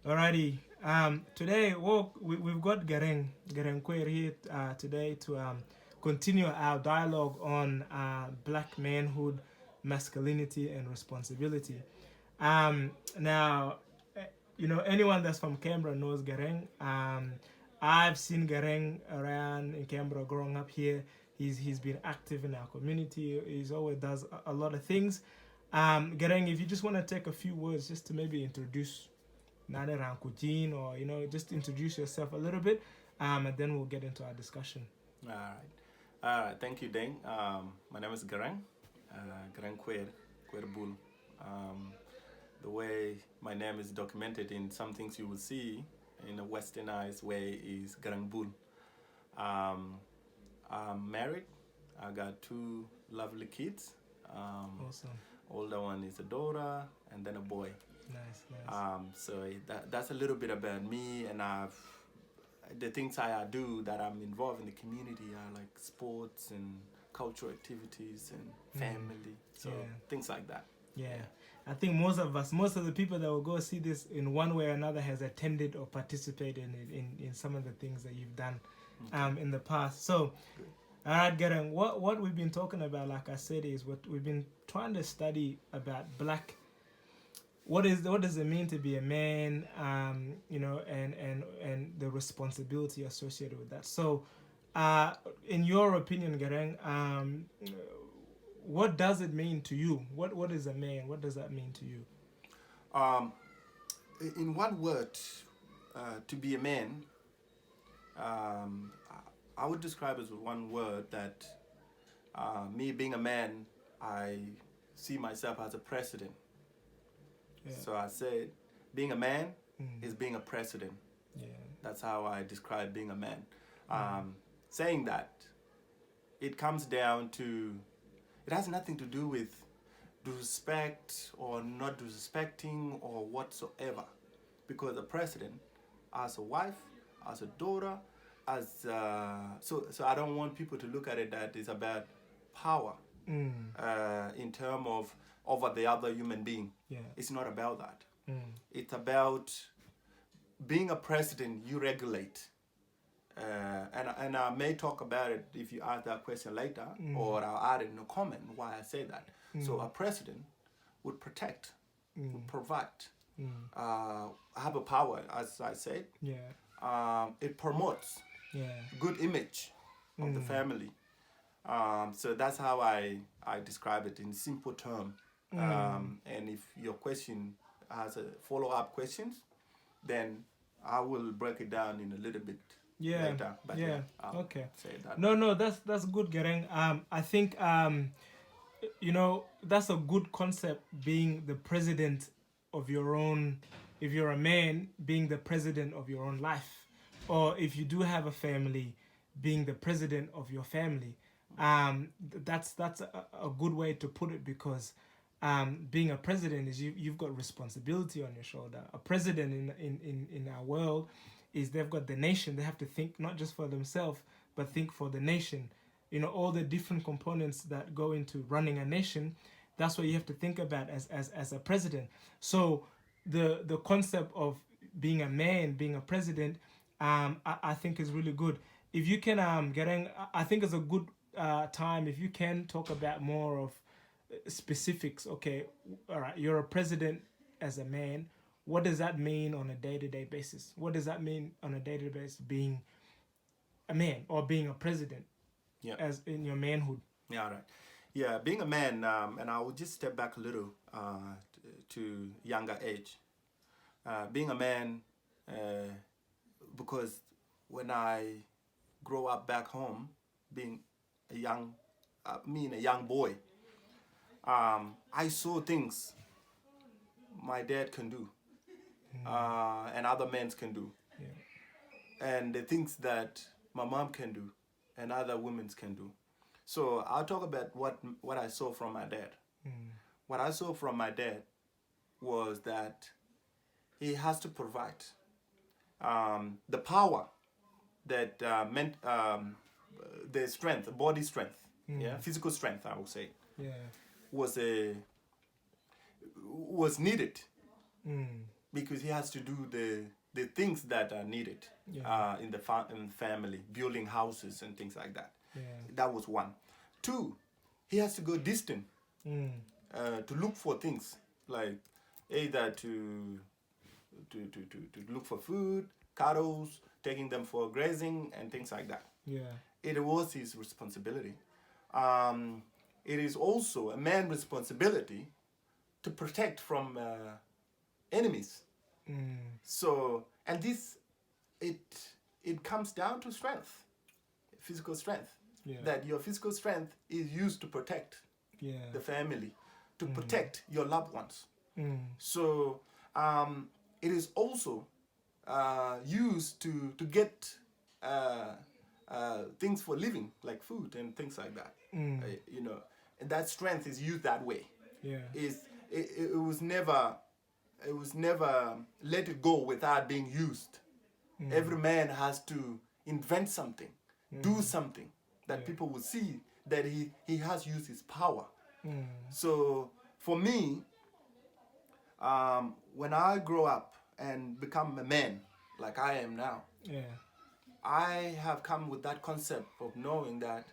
Alrighty. Today, we've got Garang Kuer here today to continue our dialogue on black manhood, masculinity, and responsibility. Now, anyone that's from Canberra knows Garang. I've seen Garang around in Canberra growing up here. He's been active in our community. He's always does a lot of things. Garang, if you just want to take a few words just to maybe introduce Nane Rankujin, or just introduce yourself a little bit, and then we'll get into our discussion. All right. Thank you, Deng. My name is Garang Kuer, Bull. The way my name is documented in some things you will see in a westernized way is Garang Bull. I'm married. I got two lovely kids. Awesome. Older one is a daughter and then a boy. Nice. So that's a little bit about me, and the things I do that I'm involved in the community are like sports and cultural activities and family, so things like that. Yeah. I think most of the people that will go see this in one way or another has attended or participated in some of the things that you've done in the past. So, all right, Garang, what we've been talking about, like I said, is what we've been trying to study about black. What does it mean to be a man? And the responsibility associated with that. So, in your opinion, Garang, what does it mean to you? What is a man? What does that mean to you? In one word, to be a man, I would describe as one word that me being a man, I see myself as a president. Yeah. So I said, being a man is being a president. Yeah. That's how I describe being a man. Saying that, it comes down to, it has nothing to do with disrespect or not disrespecting or whatsoever. Because a president, as a wife, as a daughter, so I don't want people to look at it that it's about power in terms of over the other human being. Yeah. It's not about that. It's about being a president, you regulate. And I may talk about it if you ask that question later, or I'll add it in a comment why I say that. So a president would protect, would provide, have a power, as I said. Yeah. It promotes good image of the family. So that's how I describe it in simple terms. And if your question has a follow-up questions, then I will break it down in a little bit later. But okay. Say that. No, that's good, Garang. I think that's a good concept, being the president of your own. If you're a man, being the president of your own life, or if you do have a family, being the president of your family. That's a good way to put it, because being a president is you've got responsibility on your shoulder. A president in our world is they've got the nation. They have to think not just for themselves, but think for the nation. All the different components that go into running a nation. That's what you have to think about as a president. So the concept of being a man, being a president, I think is really good. If you can, I think it's a good time if you can talk about more of specifics. Okay, all right, you're a president as a man. What does that mean on a day-to-day basis? What does that mean on a day-to-day basis being a man or being a president? Yeah. As in your manhood. Yeah, right. Yeah, being a man, and I will just step back a little to younger age. Being a man, because when I grow up back home, being a young boy, I saw things my dad can do, and other men can do, and the things that my mom can do and other women can do. So I'll talk about what I saw from my dad. What I saw from my dad was that he has to provide the power that meant the strength, body strength, physical strength, I would say, was needed because he has to do the things that are needed in the family, building houses and things like that. Yeah. That was one. Two, he has to go distant to look for things, like either to look for food, cattle, taking them for grazing and things like that. Yeah. It was his responsibility. It is also a man's responsibility to protect from enemies. So, and this, it comes down to strength, physical strength. Yeah. That your physical strength is used to protect the family, to protect your loved ones. So it is also used to get things for living, like food and things like that. You know, and that strength is used that way. Yeah. It was never let it go without being used. Every man has to invent something, do something that people will see that he has used his power. So for me, when I grow up and become a man like I am now, I have come with that concept of knowing that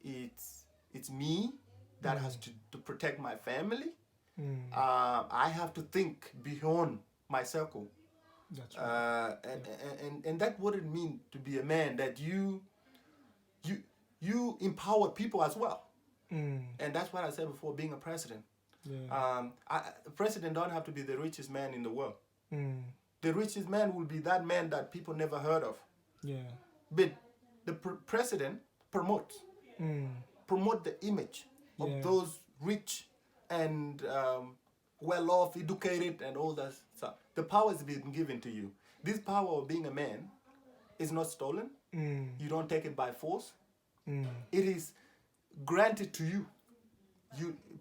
it's me that has to protect my family. I have to think beyond my circle. That's right. And that's what it means to be a man, that you empower people as well. And that's what I said before, being a president. A president don't have to be the richest man in the world. The richest man will be that man that people never heard of. But the president promote the image of those rich and well-off, educated, and all that stuff. The power has been given to you. This power of being a man is not stolen. You don't take it by force. It is granted to you.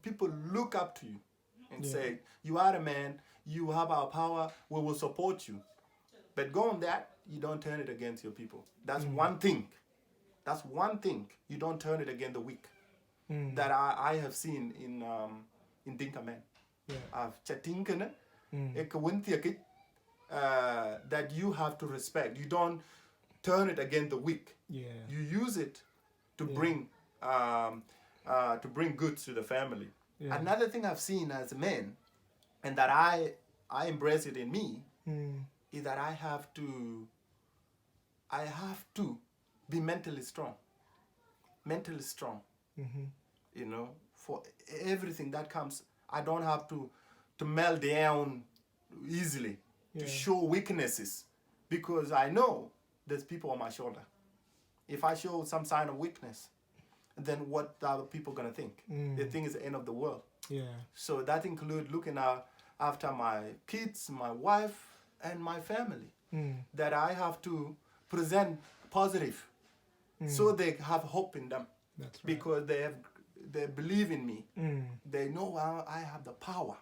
People look up to you and say, you are a man, you have our power, we will support you. But go on that, you don't turn it against your people. That's one thing. That's one thing. You don't turn it against the weak. That I have seen in Dinka Man. I've chatting that you have to respect. You don't turn it against the weak. You use it to bring goods to the family. Another thing I've seen as a man, and that I embrace it in me, is that I have to be mentally strong. You know, for everything that comes, I don't have to melt down easily to show weaknesses, because I know there's people on my shoulder. If I show some sign of weakness, then what are the people gonna think? They think it's the end of the world. So that includes looking after my kids, my wife, and my family. That I have to present positive, so they have hope in them. That's right. Because they believe in me. They know I have the power.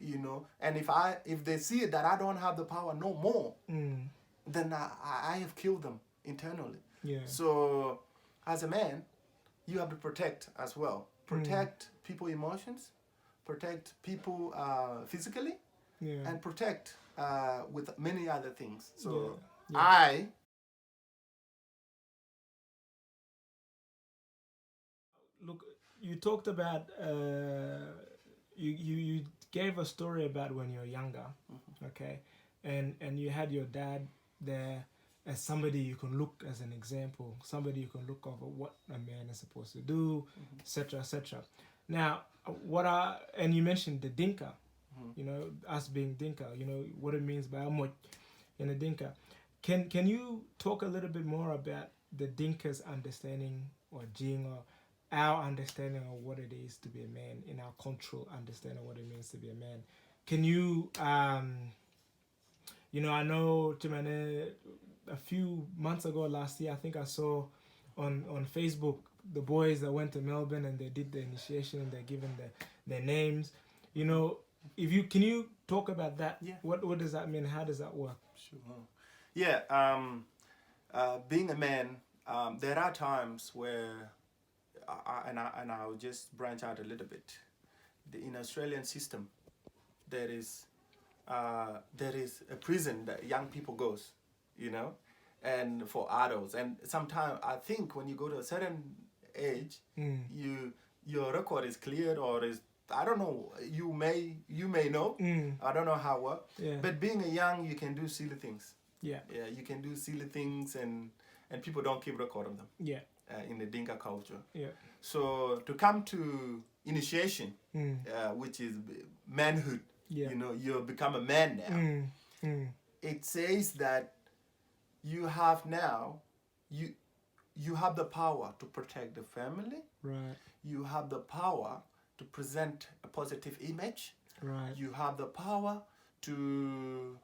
You know, and if they see that I don't have the power no more, then I have killed them internally. So as a man, you have to protect as well. Protect people emotions, protect people physically, and protect with many other things. So Look, you talked about you gave a story about when you were younger, okay, and you had your dad there as somebody you can look as an example, somebody you can look over what a man is supposed to do, etc., etc. Now, and you mentioned the Dinka, you know, us being Dinka, you know what it means by Amot in a Dinka. Can you talk a little bit more about the Dinka's understanding, or Jieng, or our understanding of what it is to be a man, in our cultural understanding of what it means to be a man? Can you, you know, I know Timane, a few months ago, last year, I think I saw on Facebook the boys that went to Melbourne and they did the initiation and they're given their names. You know, can you talk about that? What does that mean? How does that work? Sure. Yeah. Being a man, there are times where, I'll just branch out a little bit. In Australian system, there is there is a prison that young people goes, you know, and for adults. And sometimes I think when you go to a certain age, your record is cleared or is, I don't know. You may know. I don't know how well. Yeah. But being a young, you can do silly things. Yeah. Yeah, you can do silly things, and people don't keep record of them. Yeah. In the Dinka culture. Yeah. So to come to initiation, which is manhood. Yeah. You know, you become a man now. It says that you have now, you have the power to protect the family. Right. You have the power to present a positive image. Right. You have the power to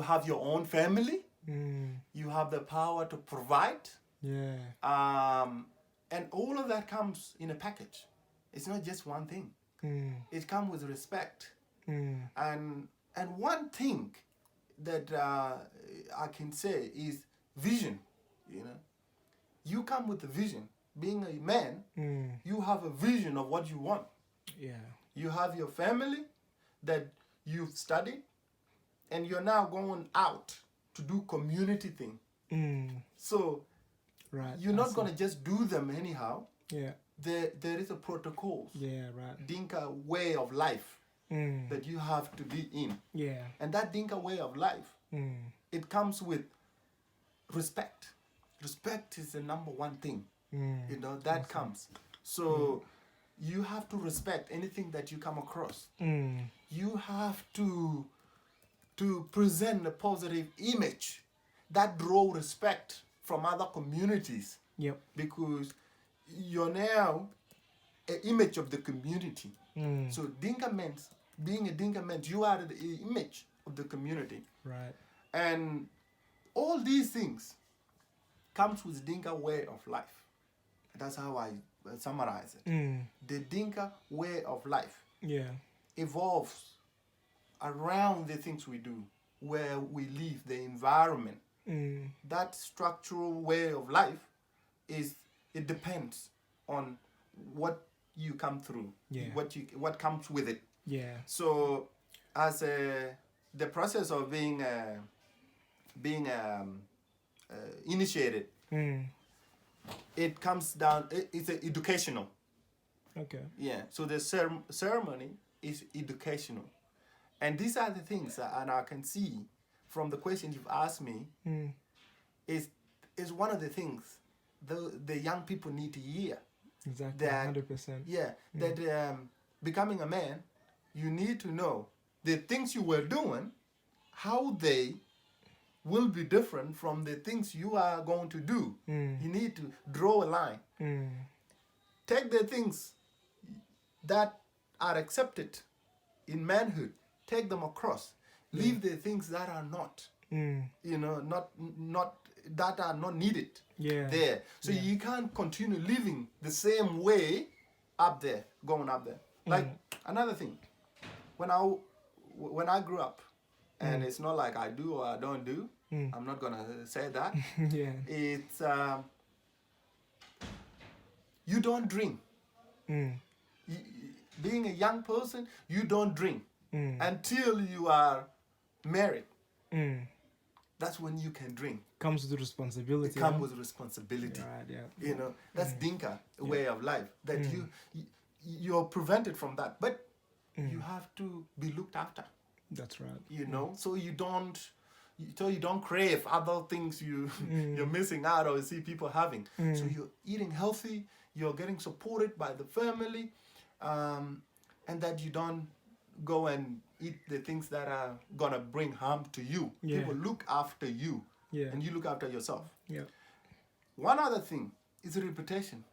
have your own family. You have the power to provide. Yeah. And all of that comes in a package. It's not just one thing. It comes with respect. And one thing that I can say is vision. You know, you come with a vision. Being a man, you have a vision of what you want. Yeah. You have your family that you've studied, and you're now going out to do community thing. So right. you're not going to just do them anyhow. Yeah. There is a protocol. Yeah, right. Dinka way of life that you have to be in. Yeah. And that Dinka way of life, it comes with respect. Respect is the number one thing. You know, that comes. So you have to respect anything that you come across. You have to present a positive image that draw respect from other communities. Yep. Because you're now an image of the community. So Dinka men, being a Dinka man, you are the image of the community. Right. And all these things comes with Dinka way of life. That's how I summarize it. The Dinka way of life evolves around the things we do, where we live, the environment. That structural way of life it depends on what you come through, what comes with it. Yeah. So, as the process of being initiated, it comes down. It's educational. Okay. Yeah. So the ceremony is educational, and these are the things, and I can see from the question you've asked me, is one of the things the young people need to hear. Exactly. That 100%. yeah, that becoming a man, you need to know the things you were doing, how they will be different from the things you are going to do. You need to draw a line. Take the things that are accepted in manhood, take them across. Leave the things that are not, you know, not that are not needed there. So you can't continue living the same way up there, going up there. Like another thing, when I grew up, and it's not like I do or I don't do. I'm not gonna say that. It's you don't drink. Being a young person, you don't drink until you are married. That's when you can drink. Comes with responsibility. It comes with responsibility. Right. Yeah. You know, that's Dinka way of life. That you're prevented from that, but you have to be looked after. That's right. You know, so you don't crave other things you're missing out or see people having. So you're eating healthy, you're getting supported by the family, and that you don't go and eat the things that are gonna bring harm to you. People look after you, and you look after yourself. One other thing is reputation,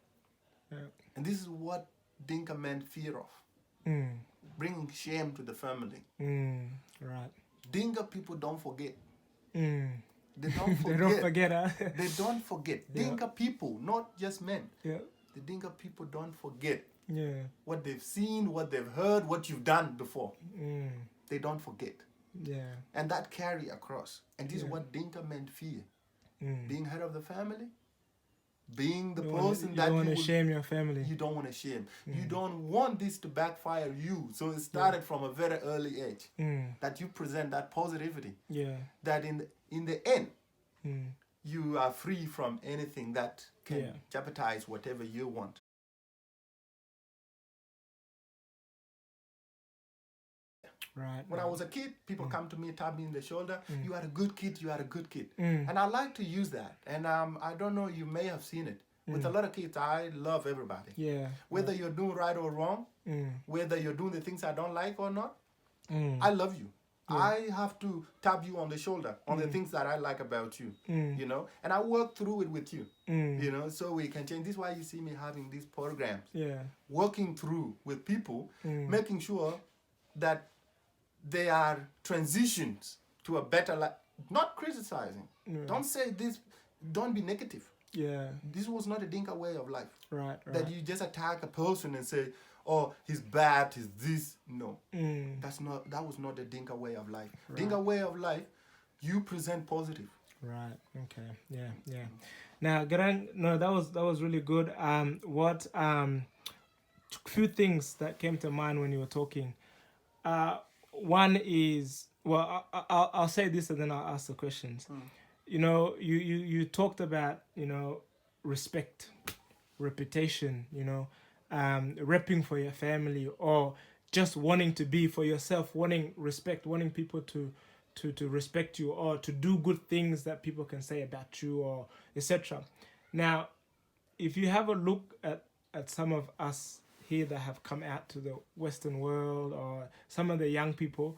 and this is what Dinka men fear of. Bringing shame to the family. Right. Dinka people don't forget. They don't forget. They don't forget, huh? They don't forget. Dinka people, not just men. The Dinka people don't forget what they've seen, what they've heard, what you've done before. They don't forget. And that carry across. And this is what Dinka men fear. Being head of the family, being the You person that don't want you to will, shame your family. you don't want to shame. You don't want this to backfire you. So it started from a very early age that you present that positivity. Yeah. That in the end, Mm. you are free from anything that can Yeah. jeopardize whatever you want. Right. When I was a kid, people come to me, tap me in the shoulder. You are a good kid. You are a good kid. And I like to use that. And I don't know, you may have seen it. With a lot of kids, I love everybody. Yeah. Whether you're doing right or wrong, whether you're doing the things I don't like or not, I love you. I have to tap you on the shoulder on the things that I like about you, you know, and I work through it with you, you know, so we can change. This is why you see me having these programs, working through with people, making sure that they are transitions to a better life, not criticizing. Don't say this, don't be negative. Yeah. This was not a Dinka way of life. Right. That you just attack a person and say, oh, he's bad, he's this. No. That was not the Dinka way of life. Right. Dinka way of life, you present positive. Right. Okay. Yeah. Now, Garang, no, that was really good. Few things that came to mind when you were talking. One is, well, I'll say this and then I'll ask the questions. You know, you talked about, you know, respect, reputation, you know, repping for your family, or just wanting to be for yourself, wanting respect, wanting people to respect you, or to do good things that people can say about you, or etc. Now, if you have a look at some of us here that have come out to the Western world, or some of the young people,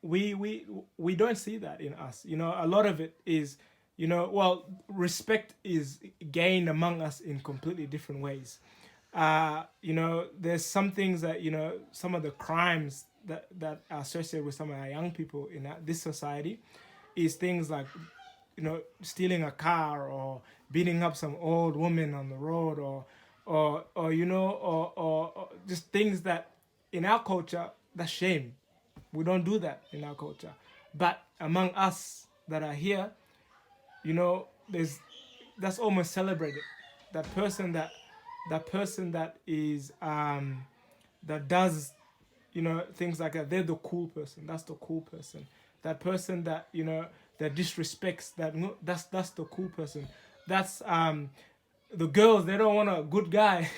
we don't see that in us. You know, a lot of it is, you know, well, respect is gained among us in completely different ways. You know, there's some things that, you know, some of the crimes that are associated with some of our young people in this society is things like, you know, stealing a car, or beating up some old woman on the road, or you know, or just things that in our culture, that's shame. We don't do that in our culture. But among us that are here, you know, that's almost celebrated. That person that is that does, you know, things like that, they're the cool person. That's the cool person. That person that, you know, that disrespects, that's the cool person. That's the girls, they don't want a good guy.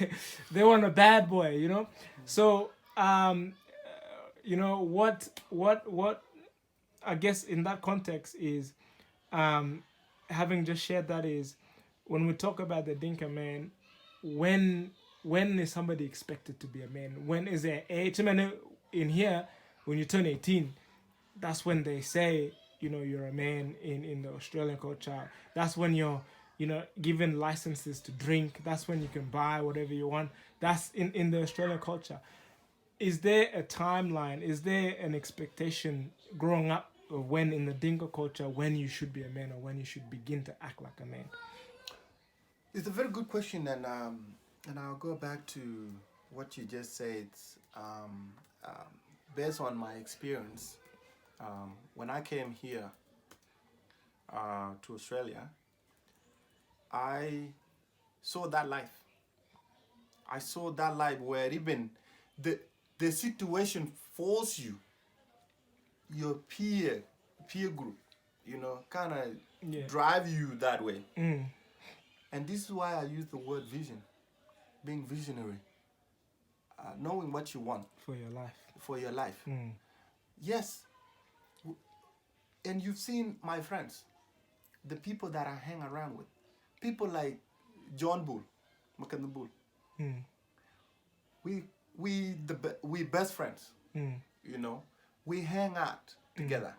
They want a bad boy, you know. So you know, what I guess in that context is, having just shared that, is when we talk about the Dinka man, when is somebody expected to be a man? When is there age? I mean, in here, when you turn 18, that's when they say, you know, you're a man in the Australian culture. That's when you're, you know, given licenses to drink. That's when you can buy whatever you want. That's in the Australian culture. Is there a timeline? Is there an expectation growing up of when in the Dinka culture, when you should be a man, or when you should begin to act like a man? It's a very good question, and I'll go back to what you just said. Based on my experience, when I came here to Australia, I saw that life. I saw that life where even the situation force you, your peer group, you know, kind of drive you that way. And this is why I use the word vision, being visionary, knowing what you want For your life. for your life. Yes, and you've seen my friends, the people that I hang around with, people like John Bull, McKenna Bull. We best friends. You know, we hang out together,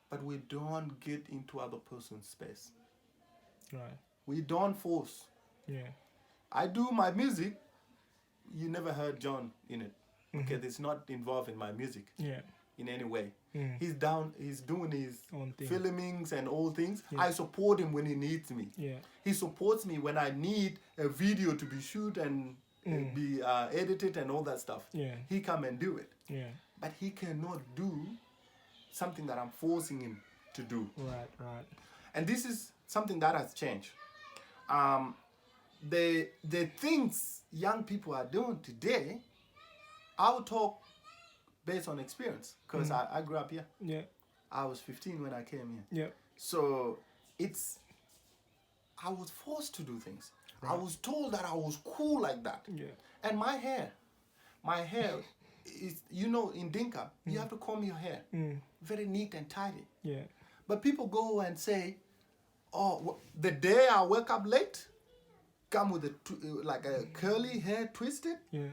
but we don't get into other person's space. Right. We don't force. Yeah. I do my music. You never heard John in it, because it's not involved in my music. Yeah. In any way. He's doing his Own thing. filmings and all things. Yeah. I support him when he needs me. Yeah. He supports me when I need a video to be shoot and be edited and all that stuff. Yeah. He come and do it. Yeah. But he cannot do something that I'm forcing him to do. Right. And this is something that has changed. The things young people are doing today, I'll talk based on experience because I grew up here. Yeah. I was 15 when I came here. Yeah. So I was forced to do things. I was told that I was cool like that. Yeah. And my hair is, in Dinka, you have to comb your hair. Very neat and tidy. Yeah. But people go and say, oh, the day I wake up late, come with like a curly hair twisted. Yeah.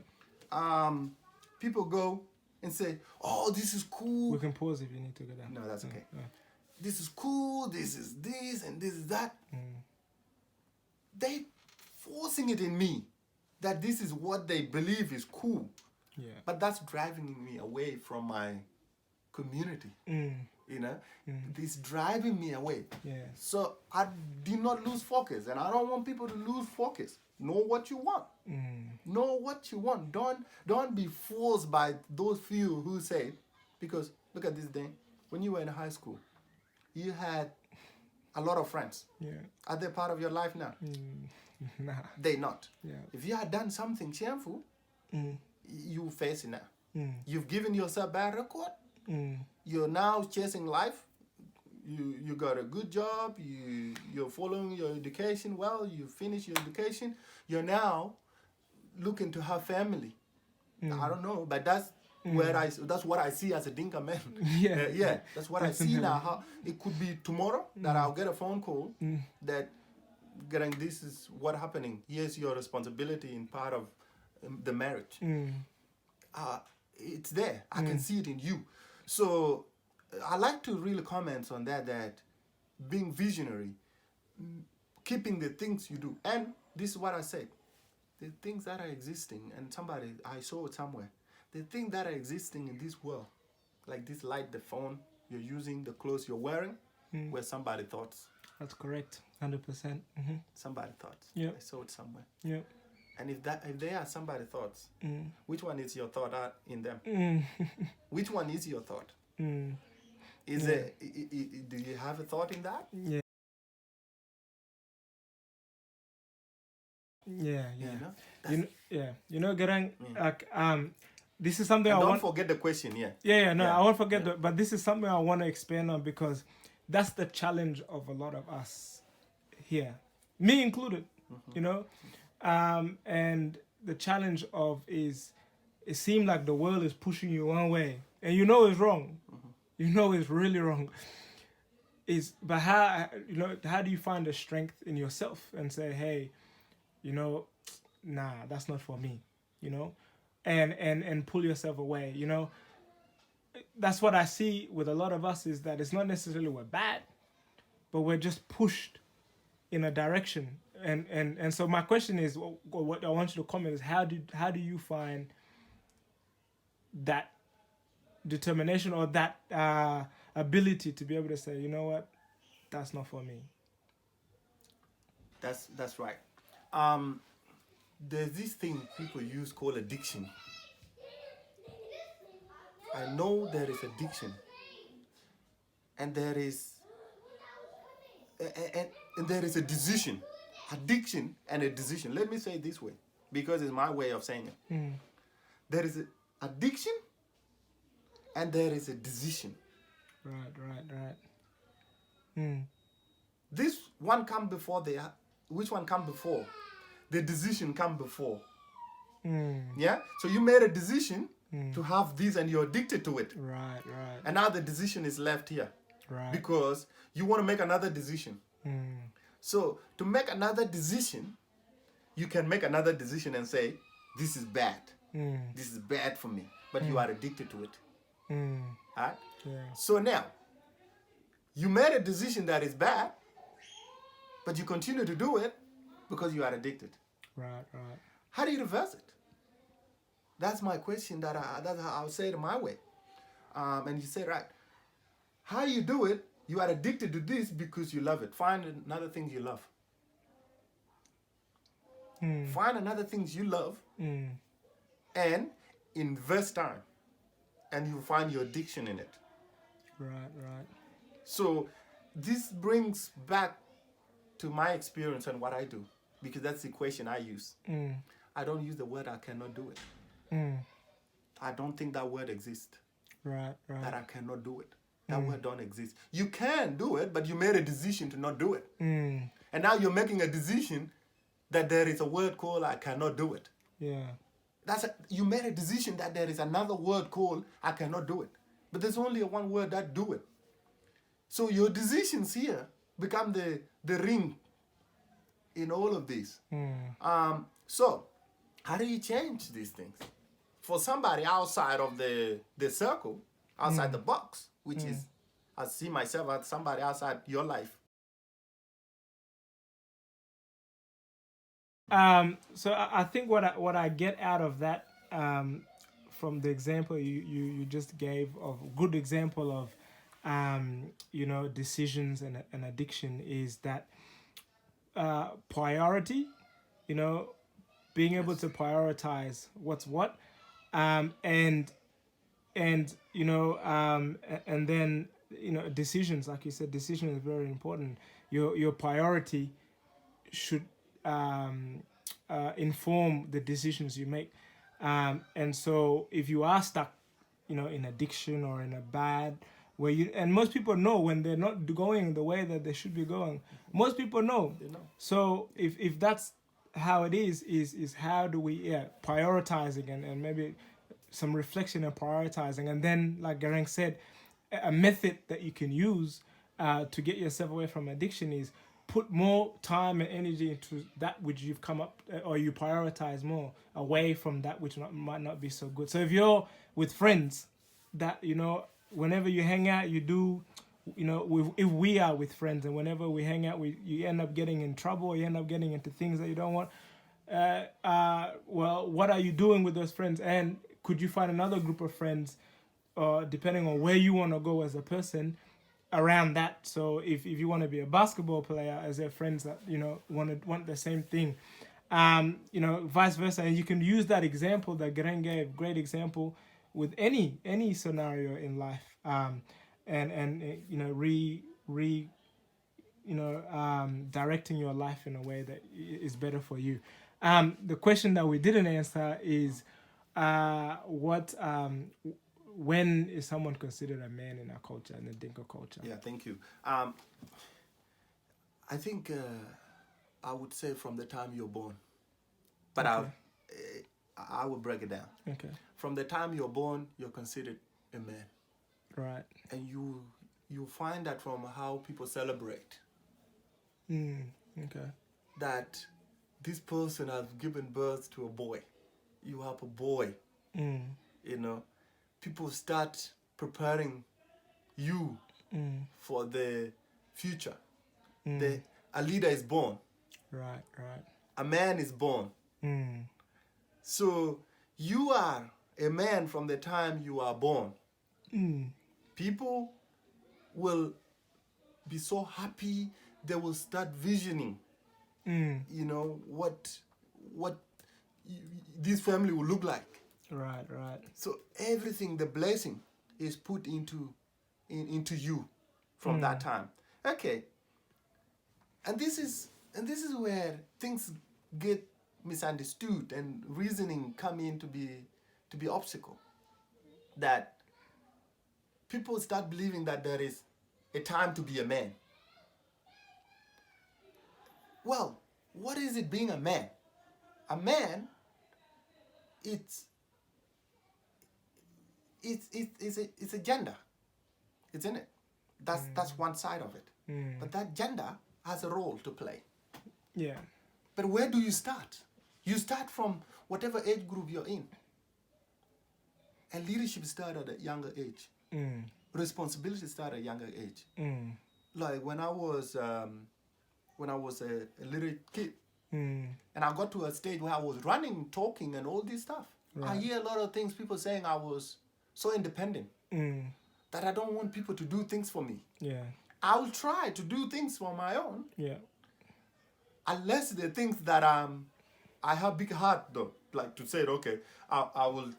People go and say, oh, this is cool. We can pause if you need to go down. No, that's okay. Yeah. This is cool, this is this, and this is that. They forcing it in me that this is what they believe is cool. Yeah. But that's driving me away from my community. This driving me away. Yeah. So I did not lose focus, and I don't want people to lose focus. Know what you want. Know what you want. Don't be forced by those few who say, because look at this thing. When you were in high school, you had a lot of friends. Yeah. Are they part of your life now? Nah. They not. Yeah. If you had done something shameful, you face it now. You've given yourself bad record. You're now chasing life. You got a good job. You're following your education well. You finish your education. You're now looking to have family. I don't know, but that's that's what I see as a Dinka man. Yeah. That's what I see now. How it could be tomorrow that I'll get a phone call that, Garang, this is what happening. Here's your responsibility in part of the marriage. It's there. I can see it in you. So I like to really comment on that being visionary, keeping the things you do. And this is what I said. The things that are existing, and I saw it somewhere, the things that are existing in this world, like this light, the phone you're using, the clothes you're wearing, were somebody's thoughts. That's correct. 100%. Somebody's thoughts. Yeah. I saw it somewhere. Yeah. And if they are somebody's thoughts, which one is your thought in them? Which one is your thought? Is it? Do you have a thought in that? Yeah. Yeah. Garang, this is something And I don't want. forget the question. Yeah. I won't forget. But this is something I want to expand on because that's the challenge of a lot of us here, me included. And the challenge is, it seems like the world is pushing you one way, and it's wrong. It's really wrong. But how do you find the strength in yourself and say, hey, nah, that's not for me, and pull yourself away, That's what I see with a lot of us, is that it's not necessarily we're bad, but we're just pushed in a direction. And so my question is, what I want you to comment is, how do you find that determination or that ability to be able to say, you know what, that's not for me? That's right. There's this thing people use called addiction. I know there is addiction, and there is a decision. Addiction and a decision. Let me say it this way, because it's my way of saying it. There is an addiction, and there is a decision. Right. This one come before which one come before? The decision come before. Yeah? So you made a decision to have this, and you're addicted to it. Right. And now the decision is left here. Right. Because you want to make another decision. So to make another decision, you can make another decision and say, this is bad. This is bad for me. But you are addicted to it. Right? Yeah. So now, you made a decision that is bad, but you continue to do it because you are addicted. Right. How do you reverse it? That's my question. That's how I'll say it my way. And you say, right, how you do it? You are addicted to this because you love it. Find another thing you love. Find another things you love, and invest time, and you find your addiction in it. Right. So this brings back to my experience and what I do, because that's the equation I use. Mm. I don't use the word I cannot do it. Mm. I don't think that word exists. Right. That I cannot do it. That word don't exist. You can do it, but you made a decision to not do it. Mm. And now you're making a decision that there is a word called I cannot do it. Yeah. You made a decision that there is another word called I cannot do it. But there's only one word that do it. So your decisions here become the ring in all of this. So how do you change these things? For somebody outside of the circle, outside the box, which is, I see myself as somebody outside your life. So I think what I get out of that, from the example you just gave, of good example of decisions and addiction, is that priority, being able to prioritize what's what, and and then decisions, like you said, decision is very important. Your priority should inform the decisions you make, and so if you are stuck in addiction or in a bad where and most people know when they're not going the way that they should be going. Most people know. They know. So if that's how it is how do we prioritizing and maybe some reflection and prioritizing, and then like Garang said, a method that you can use to get yourself away from addiction is put more time and energy into that which you've come up, or you prioritize more away from that which might not be so good. So if you're with friends that whenever you hang out, you do, if we are with friends and whenever we hang out, you end up getting in trouble, or you end up getting into things that you don't want. Well, what are you doing with those friends? And could you find another group of friends, depending on where you want to go as a person, around that? So if you want to be a basketball player, as their friends that want the same thing, vice versa. And you can use that example that Garang gave, great example, with any scenario in life, directing your life in a way that is better for you. The question that we didn't answer is when is someone considered a man in our culture, in the Dinka culture? Yeah, thank you. I think I would say from the time you're born, but Okay. I will break it down. Okay. From the time you're born, you're considered a man, Right. and you find that from how people celebrate Okay. that this person has given birth to a boy. You have a boy. People start preparing you for the future. A leader is born. Right. A man is born. So you are a man from the time you are born. People will be so happy. They will start visioning, what this family will look like. Right. So everything, the blessing, is put into you from that time. Okay. And this is where things get misunderstood and reasoning come in to be obstacle. That people start believing that there is a time to be a man. Well, what is it being a man? A man, it's a gender. It's in it. That's one side of it. But that gender has a role to play. Yeah. But where do you start? You start from whatever age group you're in. And leadership starts at a younger age. Responsibility starts at a younger age. Like when I was a little kid, and I got to a stage where I was running, talking, and all this stuff. Right. I hear a lot of things, people saying I was so independent that I don't want people to do things for me. Yeah. I'll try to do things for my own. Yeah. Unless the things that I have big heart though, like to say, okay, I will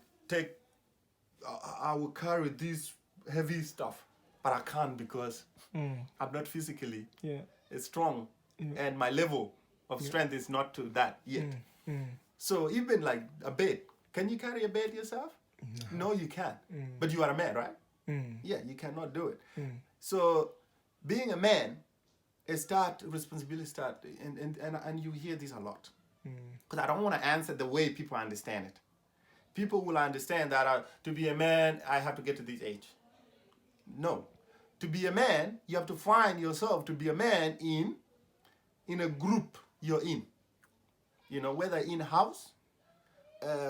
carry this heavy stuff, but I can't because I'm not physically strong and my level of strength is not to that yet. So even like a bed, can you carry a bed yourself? No, you can't. But you are a man, right? Yeah, you cannot do it. So being a man, responsibility start, and you hear this a lot. Because I don't want to answer the way people understand it. People will understand that to be a man, I have to get to this age. No. To be a man, you have to find yourself to be a man in a group you're in. You know, whether in-house,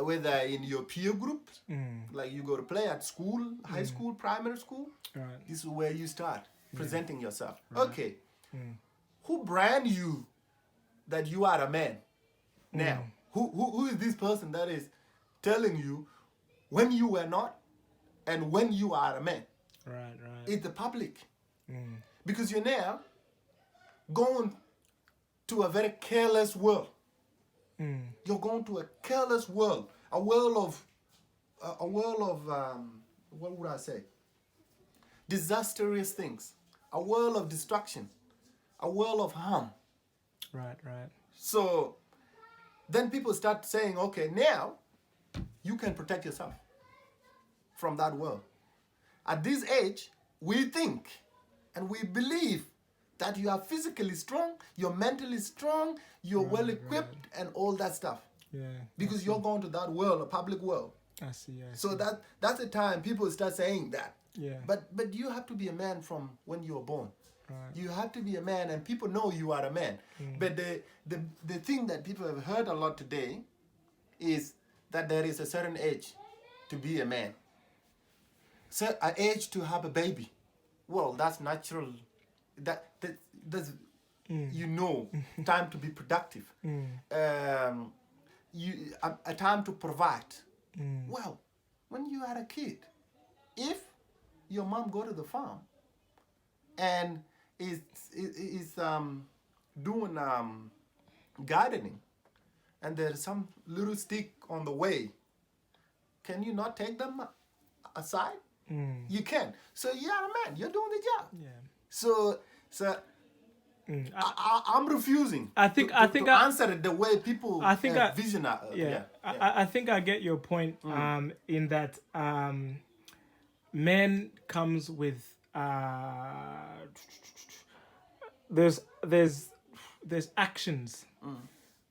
whether in your peer group, like you go to play at school, high school, primary school. Right. This is where you start presenting yourself. Right. Okay. Who brand you that you are a man? Now, who is this person that is telling you when you were not and when you are a man? Right. It's the public. Because you're now going to a very careless world. You're going to a careless world, a world of what would I say? Disastrous things, a world of destruction, a world of harm. Right. So then people start saying, okay, now you can protect yourself from that world. At this age, we think and we believe that you are physically strong, you're mentally strong, you're well equipped, and all that stuff. Yeah. Because you're going to that world, a public world. I see. So that's the time people start saying that. Yeah. But you have to be a man from when you were born. Right. You have to be a man, and people know you are a man. But the thing that people have heard a lot today is that there is a certain age to be a man. So an age to have a baby. Well, that's natural. That's you know, time to be productive. A time to provide. Well, when you are a kid, if your mom go to the farm and is doing gardening, and there's some little stick on the way, can you not take them aside? You can. So you are a man. You're doing the job. Yeah. So I'm refusing. I think to I answer it the way people vision. I think I get your point. In that men comes with there's actions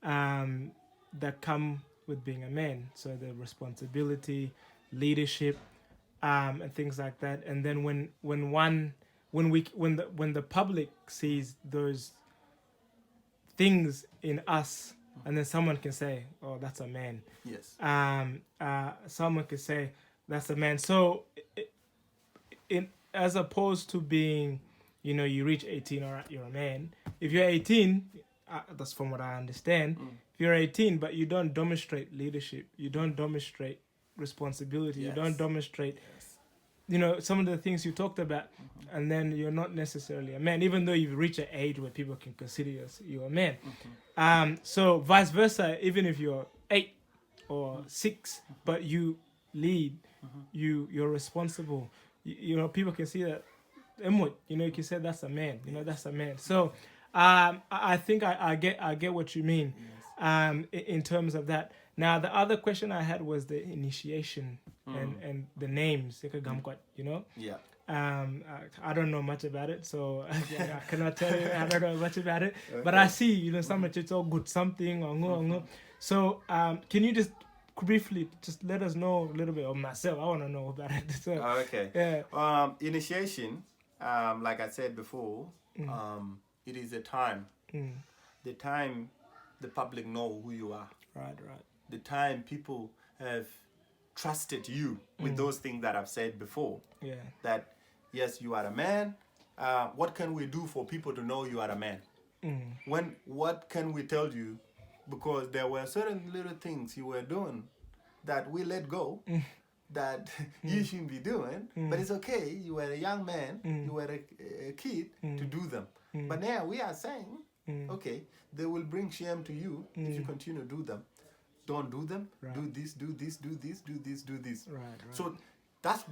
that come with being a man. So the responsibility, leadership, and things like that. And then when the public sees those things in us, and then someone can say, "Oh, that's a man." Yes. Someone can say, "That's a man." So, as opposed to being, you reach 18, all right, you're a man. If you're 18, that's from what I understand. If you're 18, but you don't demonstrate leadership, you don't demonstrate responsibility, you don't demonstrate, some of the things you talked about, and then you're not necessarily a man, even though you've reached an age where people can consider you a man. So vice versa, even if you're 8 or 6, but you lead, you're responsible, people can see that, you can say that's a man, that's a man. So I think I get what you mean. In terms of that. Now the other question I had was the initiation and the names, Yeah. I don't know much about it, so I cannot tell you. I don't know much about it, but I see, some it's all good something or So can you just briefly just let us know a little bit of myself? I want to know about it. So, okay. Yeah. Initiation, like I said before, it is a time. The time the public know who you are. Right. The time people have trusted you with those things that I've said before. Yeah. That, yes, you are a man. What can we do for people to know you are a man? What can we tell you? Because there were certain little things you were doing that we let go, that you shouldn't be doing. But it's okay. You were a young man. You were a kid to do them. But now we are saying, okay, they will bring shame to you if you continue to do them. Don't do them. Right. Do this, do this, do this, do this, do this. Right. So that's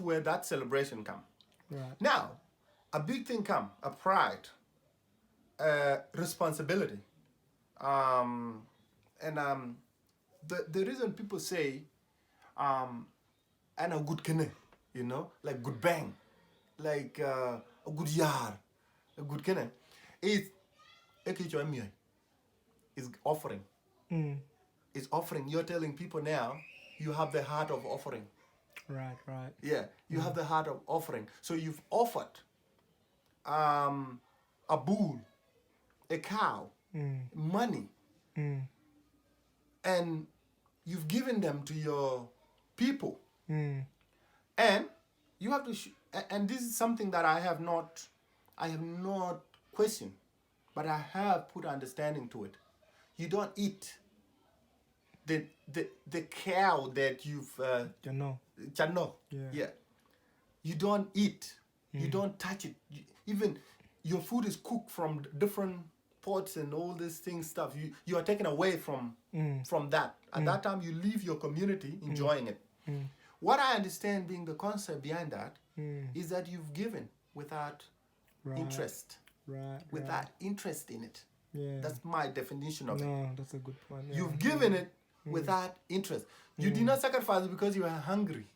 where that celebration comes. Right. Now, a big thing come, a pride. responsibility. The reason people say, and a good kene, you know, like good bang, like a good yar, a good kene, is offering. It's offering. You're telling people now you have the heart of offering. Right. Yeah, you have the heart of offering. So you've offered a bull, a cow, money, and you've given them to your people. And you have to, and this is something that I have not questioned, but I have put understanding to it. You don't eat the cow that you've chano. Yeah. You don't eat. You don't touch it. Even your food is cooked from different pots and all these things stuff. You are taken away from that. At that time, you leave your community enjoying it. What I understand being the concept behind that is that you've given without interest. Without interest in it. Yeah. That's my definition of it. No, that's a good point. Yeah. You've given it without interest. You did not sacrifice because you are hungry.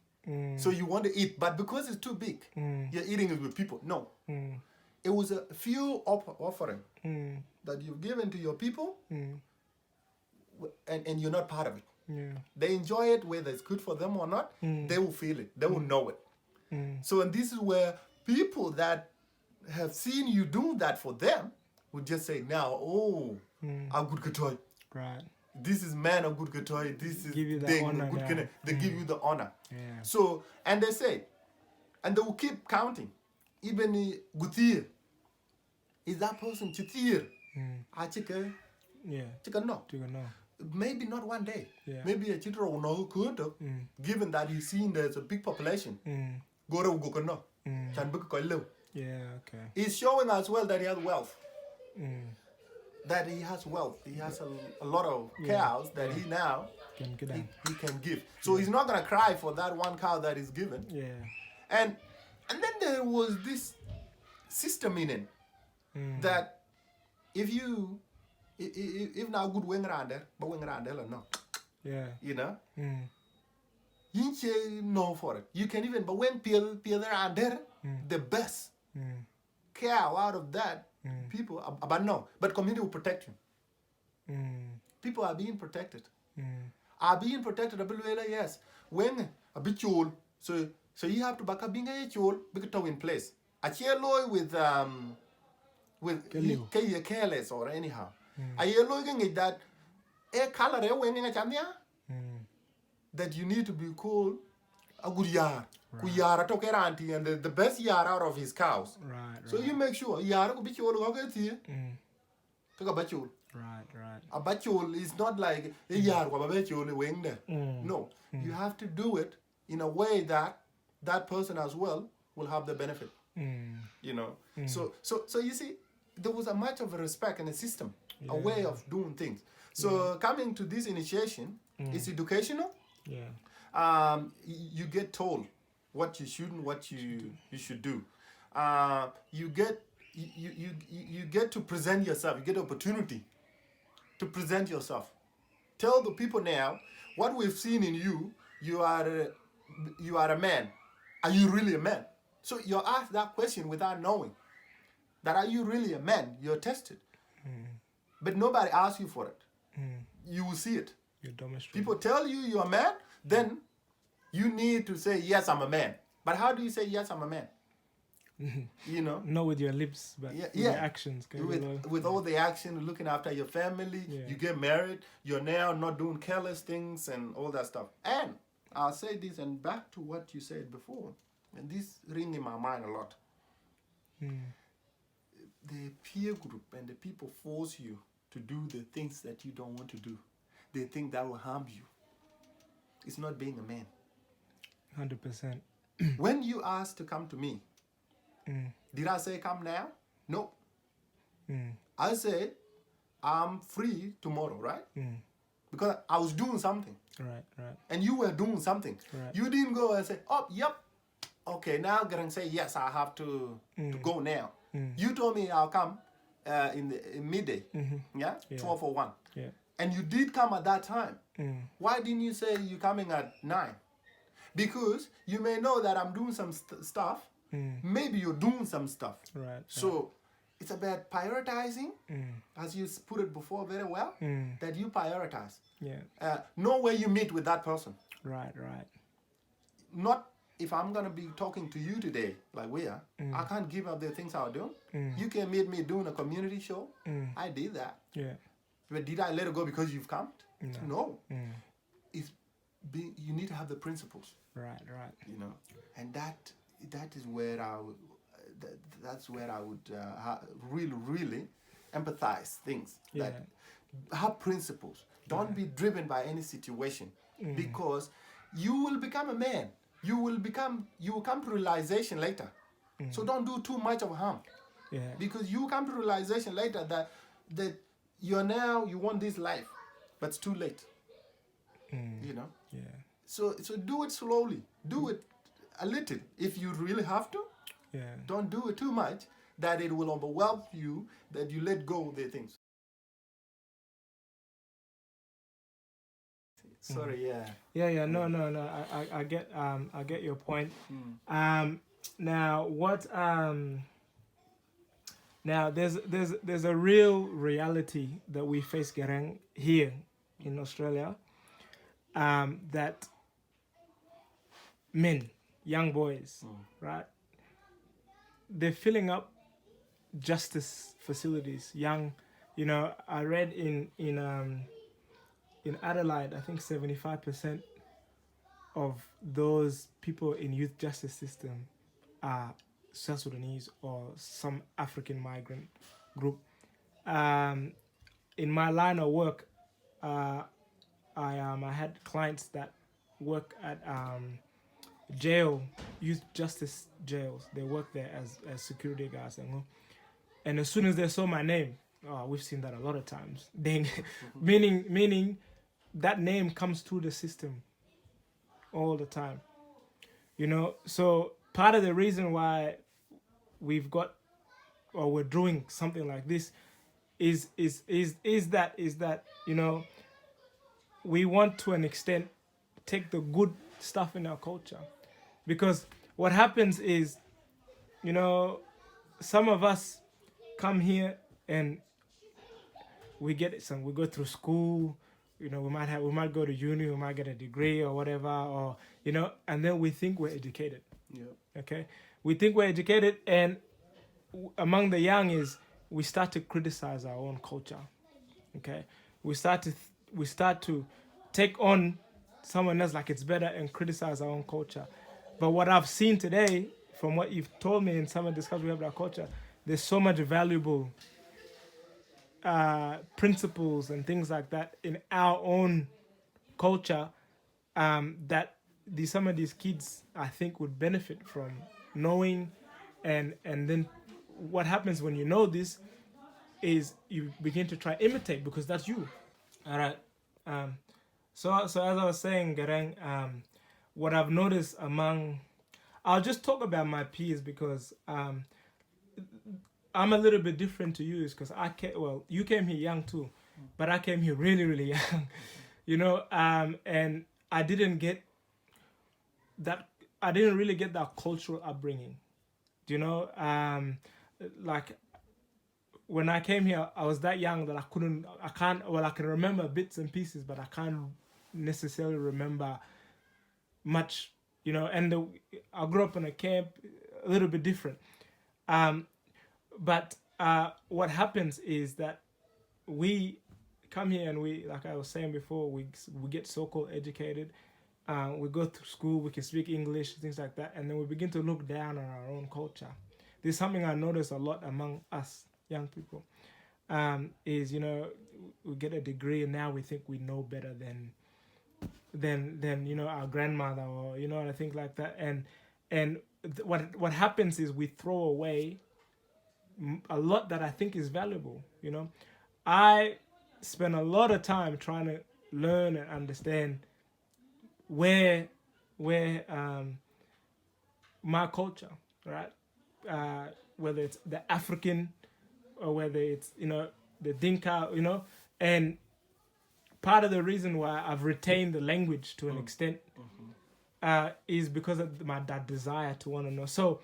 So you want to eat, but because it's too big, you're eating it with people. No. It was a few offering that you've given to your people, and you're not part of it. Yeah. They enjoy it, whether it's good for them or not, they will feel it. They will know it. So, and this is where people that have seen you do that for them would just say, now, a good katoy. Right. This is man a good katoy. This is Give you the thing, honor, good yeah. kene. They give you the honor. Yeah. So, and they say, and they will keep counting. Even Gutir, is that person Chitir? Chika Yeah. no. You know. Maybe not one day. Yeah. Maybe a chitra will know could, given that he's seen there's a big population. Go to go no. Yeah. Okay. He's showing as well that he has wealth. That he has wealth. He has a lot of cows that he now he can give. So he's not gonna cry for that one cow that is given. Yeah. And then there was this system in it that if now good wing around but wing around or no. Yeah. You know? You can know for it. You can even, but when peel around there, the best cow out of that people, but no, but community will protect you. People are being protected. Are being protected. Yes. When a bit old, so you have to back up being a chol because in place. A yellow with careless or anyhow. A yellow getting that a color winning a chania that you need to be called a good yard. Kuyara took auntie and the best yard out of his cows. Right. So you make sure yard will be chol go get here. Take a bachul. Right. A bachul is not like a yard or a bachul wing there. No. You have to do it in a way that that person as well will have the benefit. You know. So you see, there was a much of a respect and a system, a way of doing things. So coming to this initiation, it's educational. Yeah. You get told what you shouldn't, what you should do. You get to present yourself. You get the opportunity to present yourself. Tell the people now what we've seen in you. You are a man. Are you really a man? So you're asked that question without knowing that are you really a man? You're tested. But nobody asks you for it. You will see it. You're demonstrating. People tell you you're a man, then you need to say, yes, I'm a man. But how do you say, yes, I'm a man? You know? Not with your lips, but with your actions. With all the action, looking after your family, you get married, you're now not doing careless things and all that stuff. And I'll say this, and back to what you said before, and this ring in my mind a lot. The peer group and the people force you to do the things that you don't want to do. They think that will harm you. It's not being a man. 100%. When you asked to come to me, did I say come now? No. I said I'm free tomorrow, right? Because I was doing something. Right. And you were doing something. Right. You didn't go and say, oh, yep. Okay, now Garang say, yes, I have to go now. You told me I'll come in midday, yeah, Yeah. 12 or 1, Yeah. and you did come at that time, why didn't you say you're coming at 9? Because you may know that I'm doing some stuff. Maybe you're doing some stuff. Right. So it's about prioritizing, as you put it before very well, that you prioritize. Yeah. Know where you meet with that person. Right. Right. Not if I'm going to be talking to you today, like we are, I can't give up the things I'll do. You can meet me doing a community show. I did that. Yeah. But did I let it go because you've come? No. It's you need to have the principles. Right. Right. You know, and that is where I would, that's where I would really empathize things. Yeah. That have principles. Don't be driven by any situation, because you will become a man. You will come to realization later. So don't do too much of harm. Yeah. Because you come to realization later that you want this life, but it's too late. You know. Yeah. So do it slowly. Do it a little if you really have to. Yeah. Don't do it too much that it will overwhelm you, that you let go of the things. Sorry, yeah. Yeah. No. I get your point. Now what? Now there's a real reality that we face, Garang, here in Australia. That men, young boys, right? They're filling up justice facilities. Young, I read in Adelaide, I think 75% of those people in youth justice system are South Sudanese or some African migrant group. In my line of work, I had clients that work at jail, youth justice jails. They work there as security guards, and as soon as they saw my name, we've seen that a lot of times. Meaning that name comes through the system all the time. So part of the reason why we've got or we're doing something like this is that we want to an extent take the good stuff in our culture, because what happens is some of us come here and we go through school, we might go to uni, we might get a degree or whatever, or and then we think we're educated. Okay, we think we're educated, and among the young is we start to criticize our own culture. Okay, we start to take on someone else like it's better and criticize our own culture. But what I've seen today, from what you've told me in some of the discussions we have about culture, there's so much valuable principles and things like that in our own culture that some of these kids, I think, would benefit from knowing. And then what happens when you know this is you begin to try imitate, because that's you. All right. So as I was saying, Garang, what I've noticed I'll just talk about my peers, because I'm a little bit different to you, because you came here young too, but I came here really, really young, and I didn't really get that cultural upbringing, like when I came here, I was that young that I can remember bits and pieces, but I can't necessarily remember much, and I grew up in a camp, a little bit different. But what happens is that we come here and we, like I was saying before, we get so-called educated. We go through school, we can speak English, things like that, and then we begin to look down on our own culture. This is something I notice a lot among us young people. Is we get a degree and now we think we know better than our grandmother, or and things like that. And what happens is we throw away a lot that I think is valuable. I spend a lot of time trying to learn and understand where my culture, right? Whether it's the African or whether it's, the Dinka, and part of the reason why I've retained the language to an extent is because of that desire to want to know. So,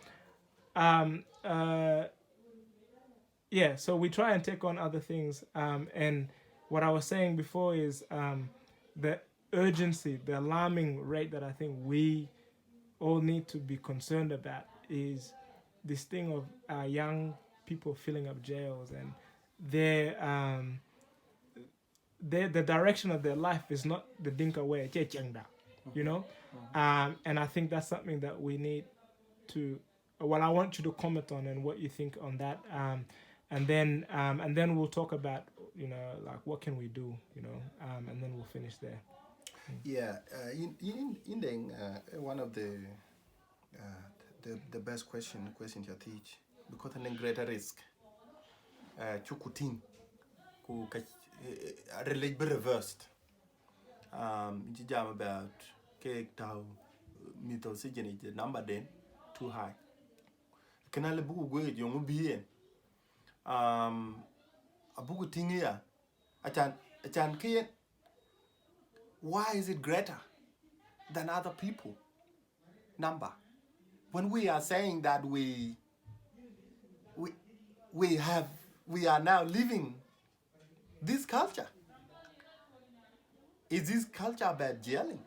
so we try and take on other things. And what I was saying before is the urgency, the alarming rate that I think we all need to be concerned about is this thing of young people filling up jails, and the direction of their life is not the Dinka way, and I think that's something that we need to. Well, I want you to comment on and what you think on that, and then we'll talk about like what can we do, and then we'll finish there. Yeah, one of the best questions you teach, because an greater risk chukuting ku relate be reversed jam about cake tau mitoxygeny the number then too high can I bugu go young bien a bugu tingia achan kien. Why is it greater than other people number when we are saying that we are now living this culture? Is this culture about jailing?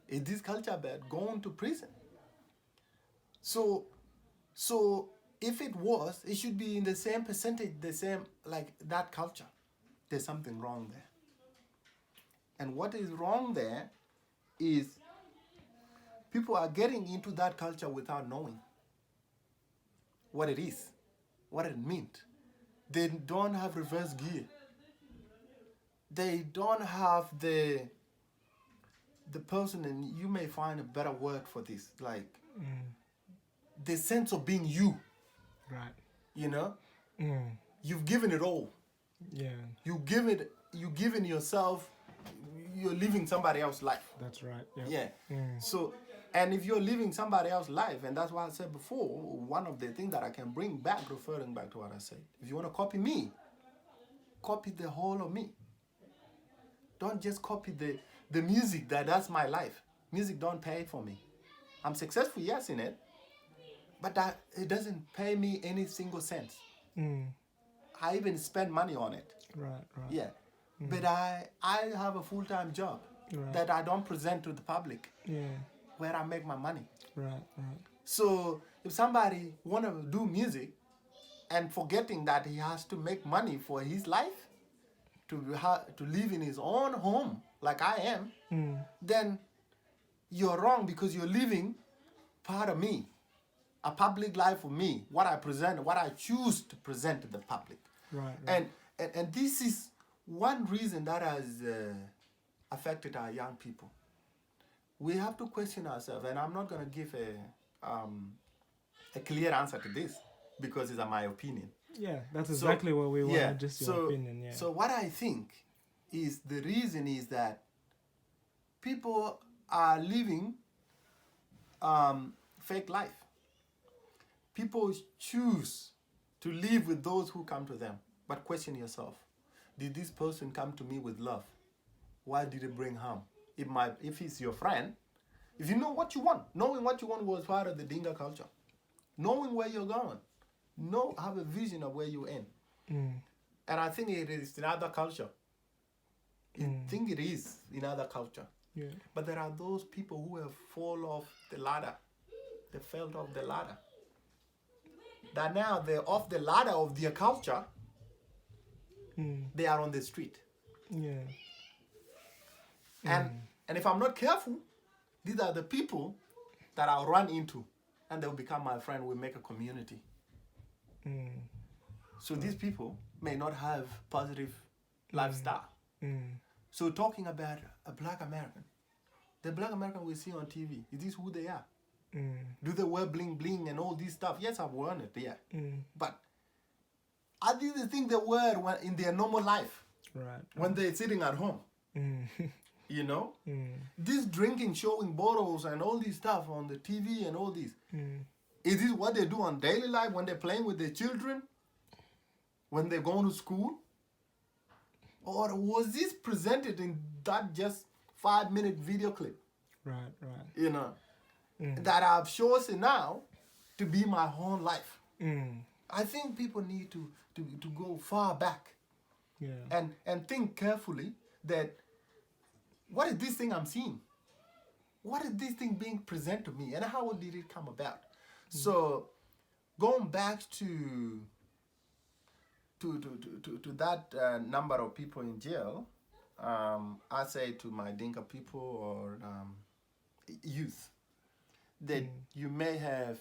Is this culture about going to prison? So if it was, it should be in the same percentage, the same like that culture. There's something wrong there. And what is wrong there is people are getting into that culture without knowing what it is, what it meant. They don't have reverse gear. They don't have the person, and you may find a better word for this, like the sense of being you. Right. You've given it all. Yeah. You've given yourself. You're living somebody else's life. That's right. Yep. Yeah. So, and if you're living somebody else's life, and that's what I said before, one of the things that I can bring back, referring back to what I said, if you want to copy me, copy the whole of me. Don't just copy the music that's my life. Music don't pay for me. I'm successful, yes, in it, but that it doesn't pay me any single cent. I even spend money on it. Right. Yeah. But I have a full-time job that I don't present to the public. Yeah. Where I make my money. Right. So if somebody want to do music and forgetting that he has to make money for his life, to live in his own home like I am, then you're wrong, because you're living part of me, a public life for me, what I present, what I choose to present to the public. Right. And this is one reason that has affected our young people. We have to question ourselves, and I'm not going to give a clear answer to this because it's my opinion. Yeah, that's exactly what we want, just your opinion. Yeah. So what I think is the reason is that people are living fake life. People choose to live with those who come to them, but question yourself. Did this person come to me with love? Why did it bring harm? If he's your friend, if you know what you want, knowing what you want was part of the Dinka culture. Knowing where you're going, have a vision of where you're in. And I think it is in other culture. I think it is in other culture. Yeah. But there are those people who have fallen off the ladder. They fell off the ladder. That now they're off the ladder of their culture. They are on the street. Yeah. And if I'm not careful, these are the people that I'll run into, and they'll become my friend. We make a community. So these people may not have positive lifestyle. So talking about a black American, the black American we see on TV, is this who they are? Do they wear bling bling and all this stuff? Yes, I've worn it, yeah. But are these the things they wear in their normal life? Right. When they're sitting at home. This drinking, showing bottles and all this stuff on the TV and all this. Is this what they do on daily life when they're playing with their children? when they're going to school? Or was this presented in that just 5-minute video clip, Right, right. you know, that I've chosen now to be my whole life? I think people need to go far back Yeah. and think carefully that what is this thing I'm seeing? What is this thing being presented to me, and how did it come about? So going back to that number of people in jail, I say to my Dinka people or youth that you may have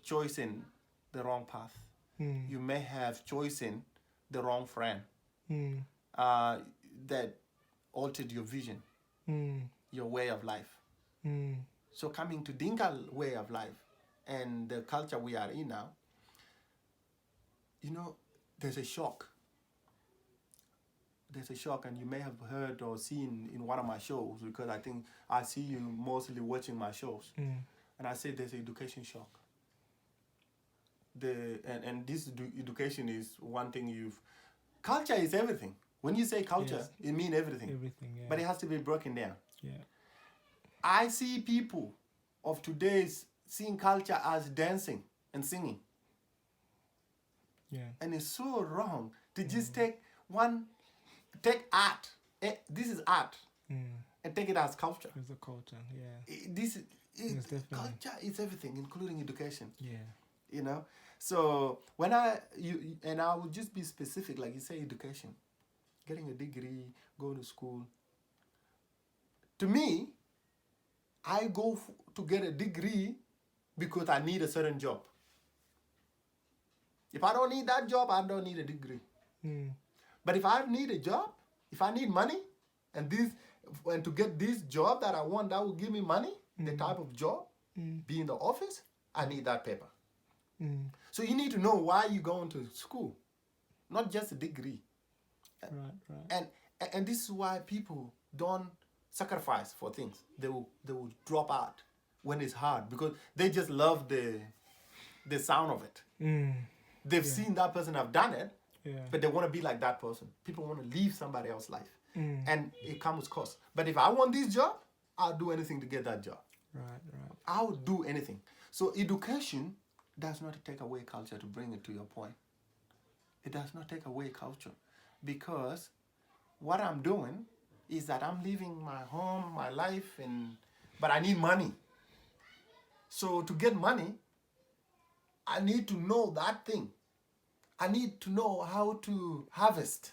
chosen the wrong path. You may have chosen the wrong friend that altered your vision, your way of life. So coming to Dinka way of life and the culture we are in now, you know, there's a shock. There's a shock, and you may have heard or seen in one of my shows, because I think I see you mostly watching my shows. And I say there's an education shock. And this education is one thing culture is everything. When you say culture, Yes. it means everything. Everything, yeah. But it has to be broken down. Yeah. I see people of today's seeing culture as dancing and singing. Yeah. And it's so wrong to just take art. This is art. And take it as culture. It's a culture, yeah. This definitely. culture is everything, including education. Yeah. You know, so when I will just be specific, like you say, education, getting a degree, going to school. To me, I go to get a degree because I need a certain job. If I don't need that job, I don't need a degree. But if I need a job, if I need money, and to get this job that I want, that will give me money, the type of job, be in the office, I need that paper. So you need to know why you're going to school, not just a degree. Right. And this is why people don't sacrifice for things. They will drop out when it's hard, because they just love the sound of it. They've seen that person have done it, but they want to be like that person. People want to live somebody else's life, and it comes with cost. But if I want this job, I'll do anything to get that job. Right. I would do anything. So education does not take away culture, to bring it to your point. It does not take away culture, because what I'm doing is that I'm living my home, my life, but I need money. So to get money, I need to know that thing. I need to know how to harvest,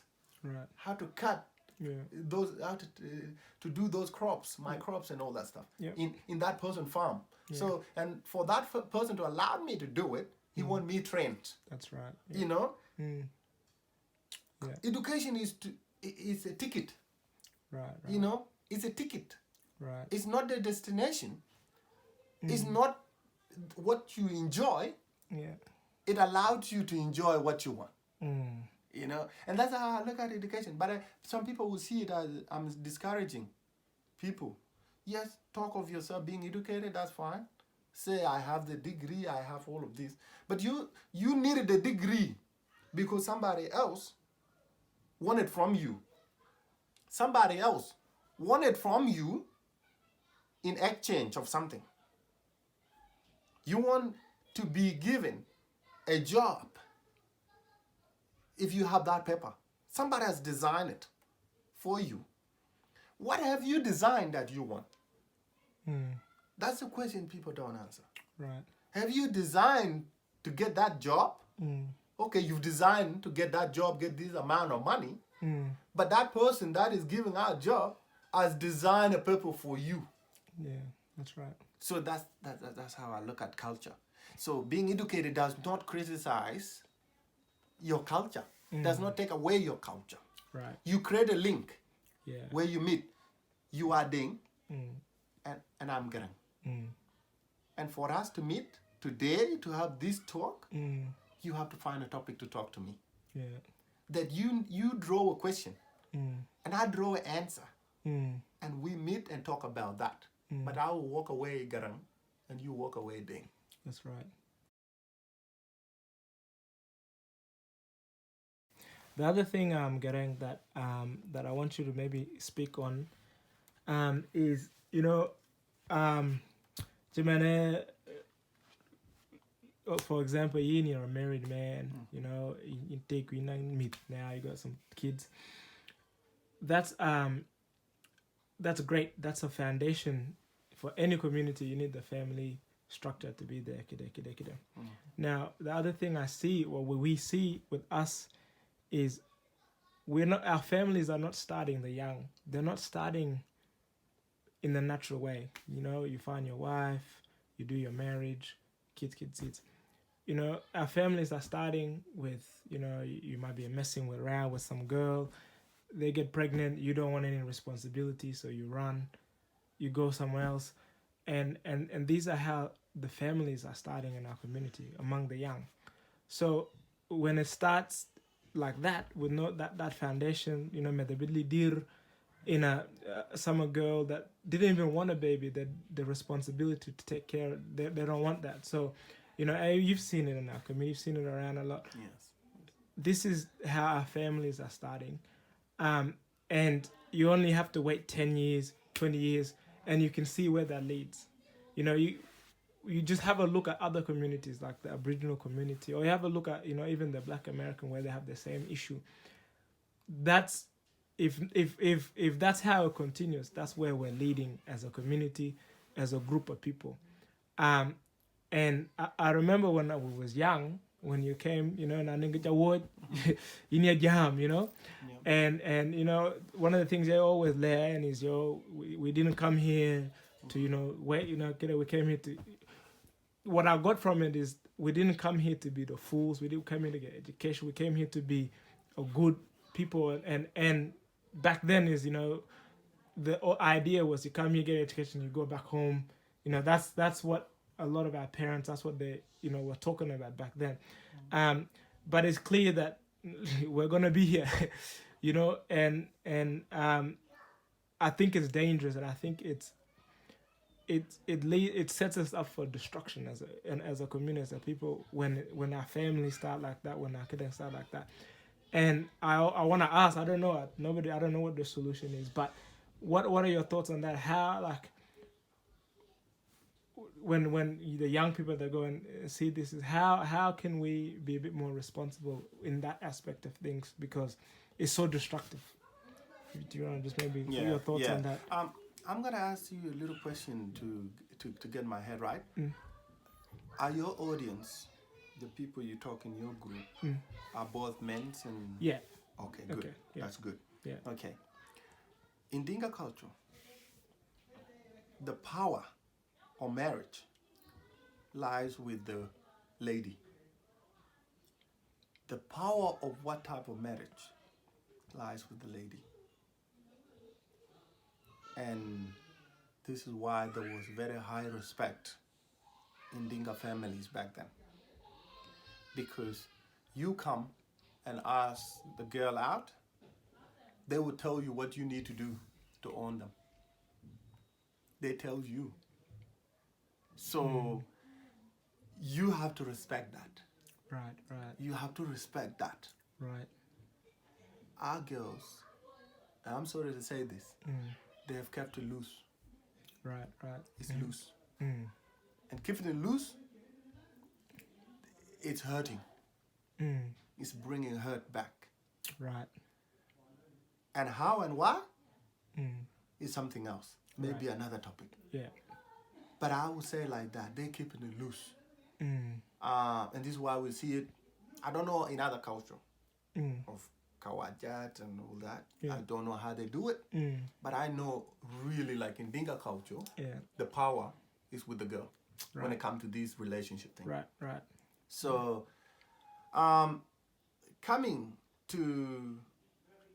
how to cut those, how to do those crops, my crops and all that stuff in that person's farm. So, and for that person to allow me to do it, he want me trained. That's right. You know, Yeah. education is a ticket. Right. You know, it's a ticket. Right. It's not the destination. It's not what you enjoy. Yeah. It allows you to enjoy what you want. You know, and that's how I look at education. But some people will see it as I'm discouraging people. Yes, talk of yourself being educated, that's fine. Say I have the degree, I have all of this. But you needed the degree because somebody else wanted from you. Somebody else wanted from you in exchange of something. You want to be given a job if you have that paper. Somebody has designed it for you. What have you designed that you want? That's the question people don't answer. Right. Have you designed to get that job? Okay, you've designed to get that job, get this amount of money. But that person that is giving out a job has designed a paper for you. Yeah, that's right. So that's how I look at culture. So being educated does not criticize your culture. Does not take away your culture. Right. You create a link Yeah. where you meet. You are Ding and I'm Garang. And for us to meet today, to have this talk, you have to find a topic to talk to me. Yeah. That you draw a question and I draw an answer. And we meet and talk about that. But I will walk away Garang and you walk away Ding. That's right. The other thing, Garang, that I want you to maybe speak on, is, Jimane, for example, you're a married man, you take you meet now, you got some kids. That's great. That's a foundation for any community. You need the family structure to be there. Now, the other thing I see, or what we see with us, is our families are not starting the young. They're not starting in the natural way. You find your wife, you do your marriage, kids. Our families are starting with, you might be messing around with some girl, they get pregnant, you don't want any responsibility, so you run, you go somewhere else. And these are how the families are starting in our community among the young. So when it starts like that, with no that foundation, medabili dir in a summer girl that didn't even want a baby, that the responsibility to take care, they don't want that. So you've seen it in our community, you've seen it around a lot. Yes. This is how our families are starting. And you only have to wait 10 years, 20 years, and you can see where that leads. You just have a look at other communities like the Aboriginal community, or you have a look at, even the Black American, where they have the same issue. That's if that's how it continues, that's where we're leading as a community, as a group of people. And I remember when I was young, when you came, and I didn't get award, you need jam, Yeah. And one of the things they always learn is, we didn't come here to, wait, we came here to. What I got from it is, we didn't come here to be the fools. We didn't come here to get education. We came here to be a good people. And back then is, the idea was, you come here, get education, you go back home. That's what a lot of our parents, that's what they, were talking about back then. But it's clear that we're gonna be here, and I think it's dangerous, and I think it sets us up for destruction as a community, as a people, when our families start like that, when our kids start like that. And I want to ask, I don't know what the solution is, but what are your thoughts on that? How, like, when the young people that go and see this, is how can we be a bit more responsible in that aspect of things, because it's so destructive. Do you want to just maybe give your thoughts on that? I'm gonna ask you a little question to get my head right. Mm. Are your audience, the people you talk in your group, are both men and? Yeah. Okay, good. Okay, yeah. That's good. Yeah. Okay. In Dinka culture, the power of marriage lies with the lady. The power of what type of marriage lies with the lady. And this is why there was very high respect in Dinka families back then. Because you come and ask the girl out, they will tell you what you need to do to own them. They tell you. So you have to respect that. Right. You have to respect that. Right. Our girls, and I'm sorry to say this, they have kept it loose. Right. It's loose. Mm. And keeping it loose, it's hurting. Mm. It's bringing hurt back. Right. And how and why is something else. Maybe another topic. Yeah. But I would say like that, they're keeping it loose. Mm. And this is why we see it, I don't know in other culture of Kawajat and all that. Yeah. I don't know how they do it. But I know really, like in Dinka culture, the power is with the girl when it comes to these relationship things. Right. So, coming to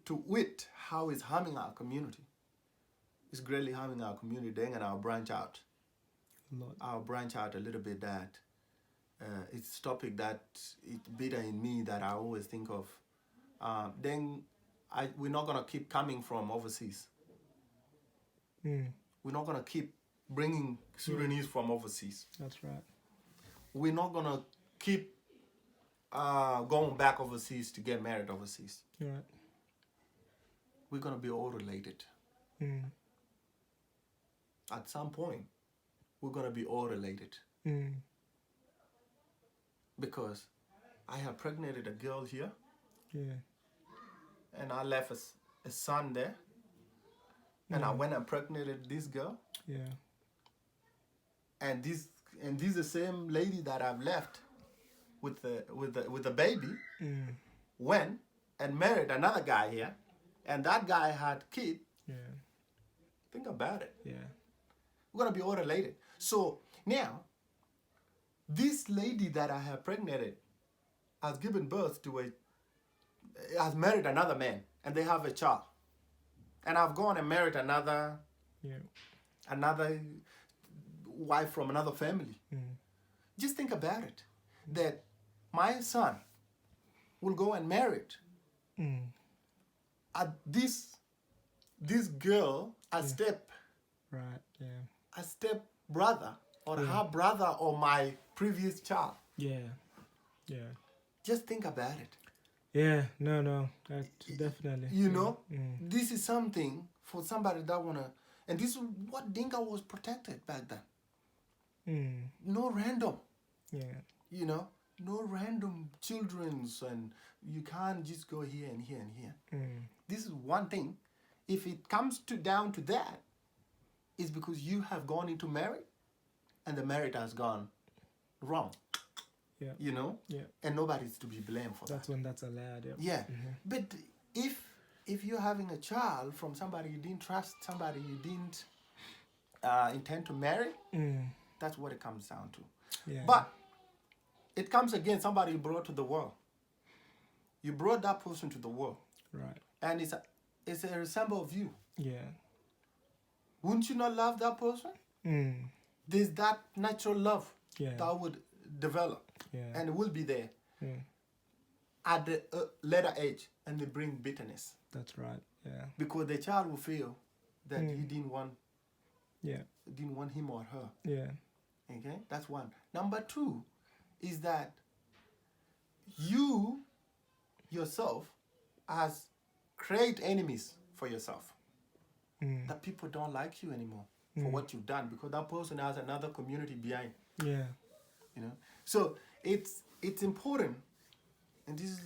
wit how it's harming our community. It's greatly harming our community. Then, and I'll branch out. I'll branch out a little bit that it's a topic that it's bitter in me that I always think of. We're not gonna keep coming from overseas. We're not gonna keep bringing Sudanese from overseas. That's right. We're not gonna keep going back overseas to get married overseas. Right. We're gonna be all related. Mm. At some point, we're gonna be all related. Mm. Because I have pregnated a girl here, Yeah. and I left a son there, and I went and pregnated this girl, Yeah. and this is the same lady that I've left with the baby went and married another guy here, and that guy had kid. Yeah. Think about it. Yeah. We're gonna be all related. So now, this lady that I have pregnated has given birth to has married another man, and they have a child. And I've gone and married another wife from another family. Just think about it, that my son will go and marry this girl, a step brother, or her brother, or my previous child. Yeah. Yeah. Just think about it. Yeah. No. That's definitely. You know, this is something for somebody that wanna, and this is what Dinka was protected back then. No random. Yeah. You know, no random children's, and you can't just go here and here and here. This is one thing. If it comes down to that, it's because you have gone into marriage, and the marriage has gone wrong. Yeah. You know? Yeah. And nobody's to be blamed for that. That's when that's allowed. Yeah. Yeah. But if you're having a child from somebody you didn't trust, somebody you didn't intend to marry, that's what it comes down to. Yeah. But it comes again, somebody you brought to the world. You brought that person to the world. Right. And it's a resemble of you. Yeah. Wouldn't you not love that person? There's that natural love that would develop. Yeah. And it will be there at the later age, and they bring bitterness. That's right. Yeah. Because the child will feel that you didn't want him or her. Yeah. Okay, that's one. Number two is that you yourself has create enemies for yourself. That people don't like you anymore for what you've done, because that person has another community behind. Yeah. You know, so it's important, and this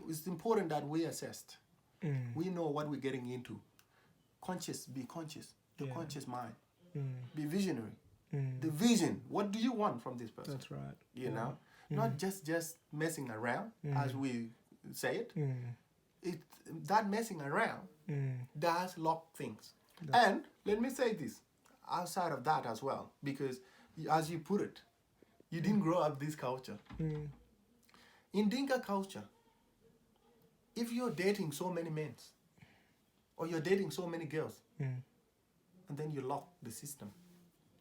is important that we assessed. We know what we're getting into. Be conscious. The conscious mind. Be visionary. The vision. What do you want from this person? That's right. You know, not just messing around, as we say it. That messing around does lock things. And let me say this, outside of that as well, because as you put it, you didn't grow up this culture. In Dinka culture, if you're dating so many men, or you're dating so many girls, and then you lock the system,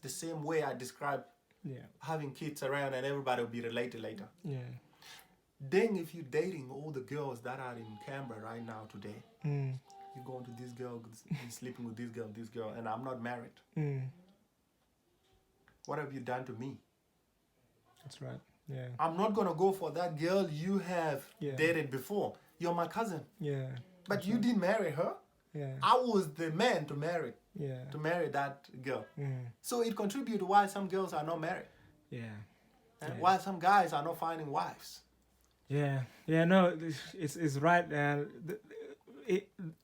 the same way I described having kids around and everybody will be related later. Yeah. Then if you're dating all the girls that are in Canberra right now today, you're going to this girl, you're sleeping with this girl, and I'm not married. What have you done to me? That's right. Yeah. I'm not going to go for that girl you have dated before. You're my cousin. Yeah. But you didn't marry her. Yeah. I was the man to marry that girl. So it contributes why some girls are not married. Yeah. And why some guys are not finding wives. Yeah. Yeah. No, it's right.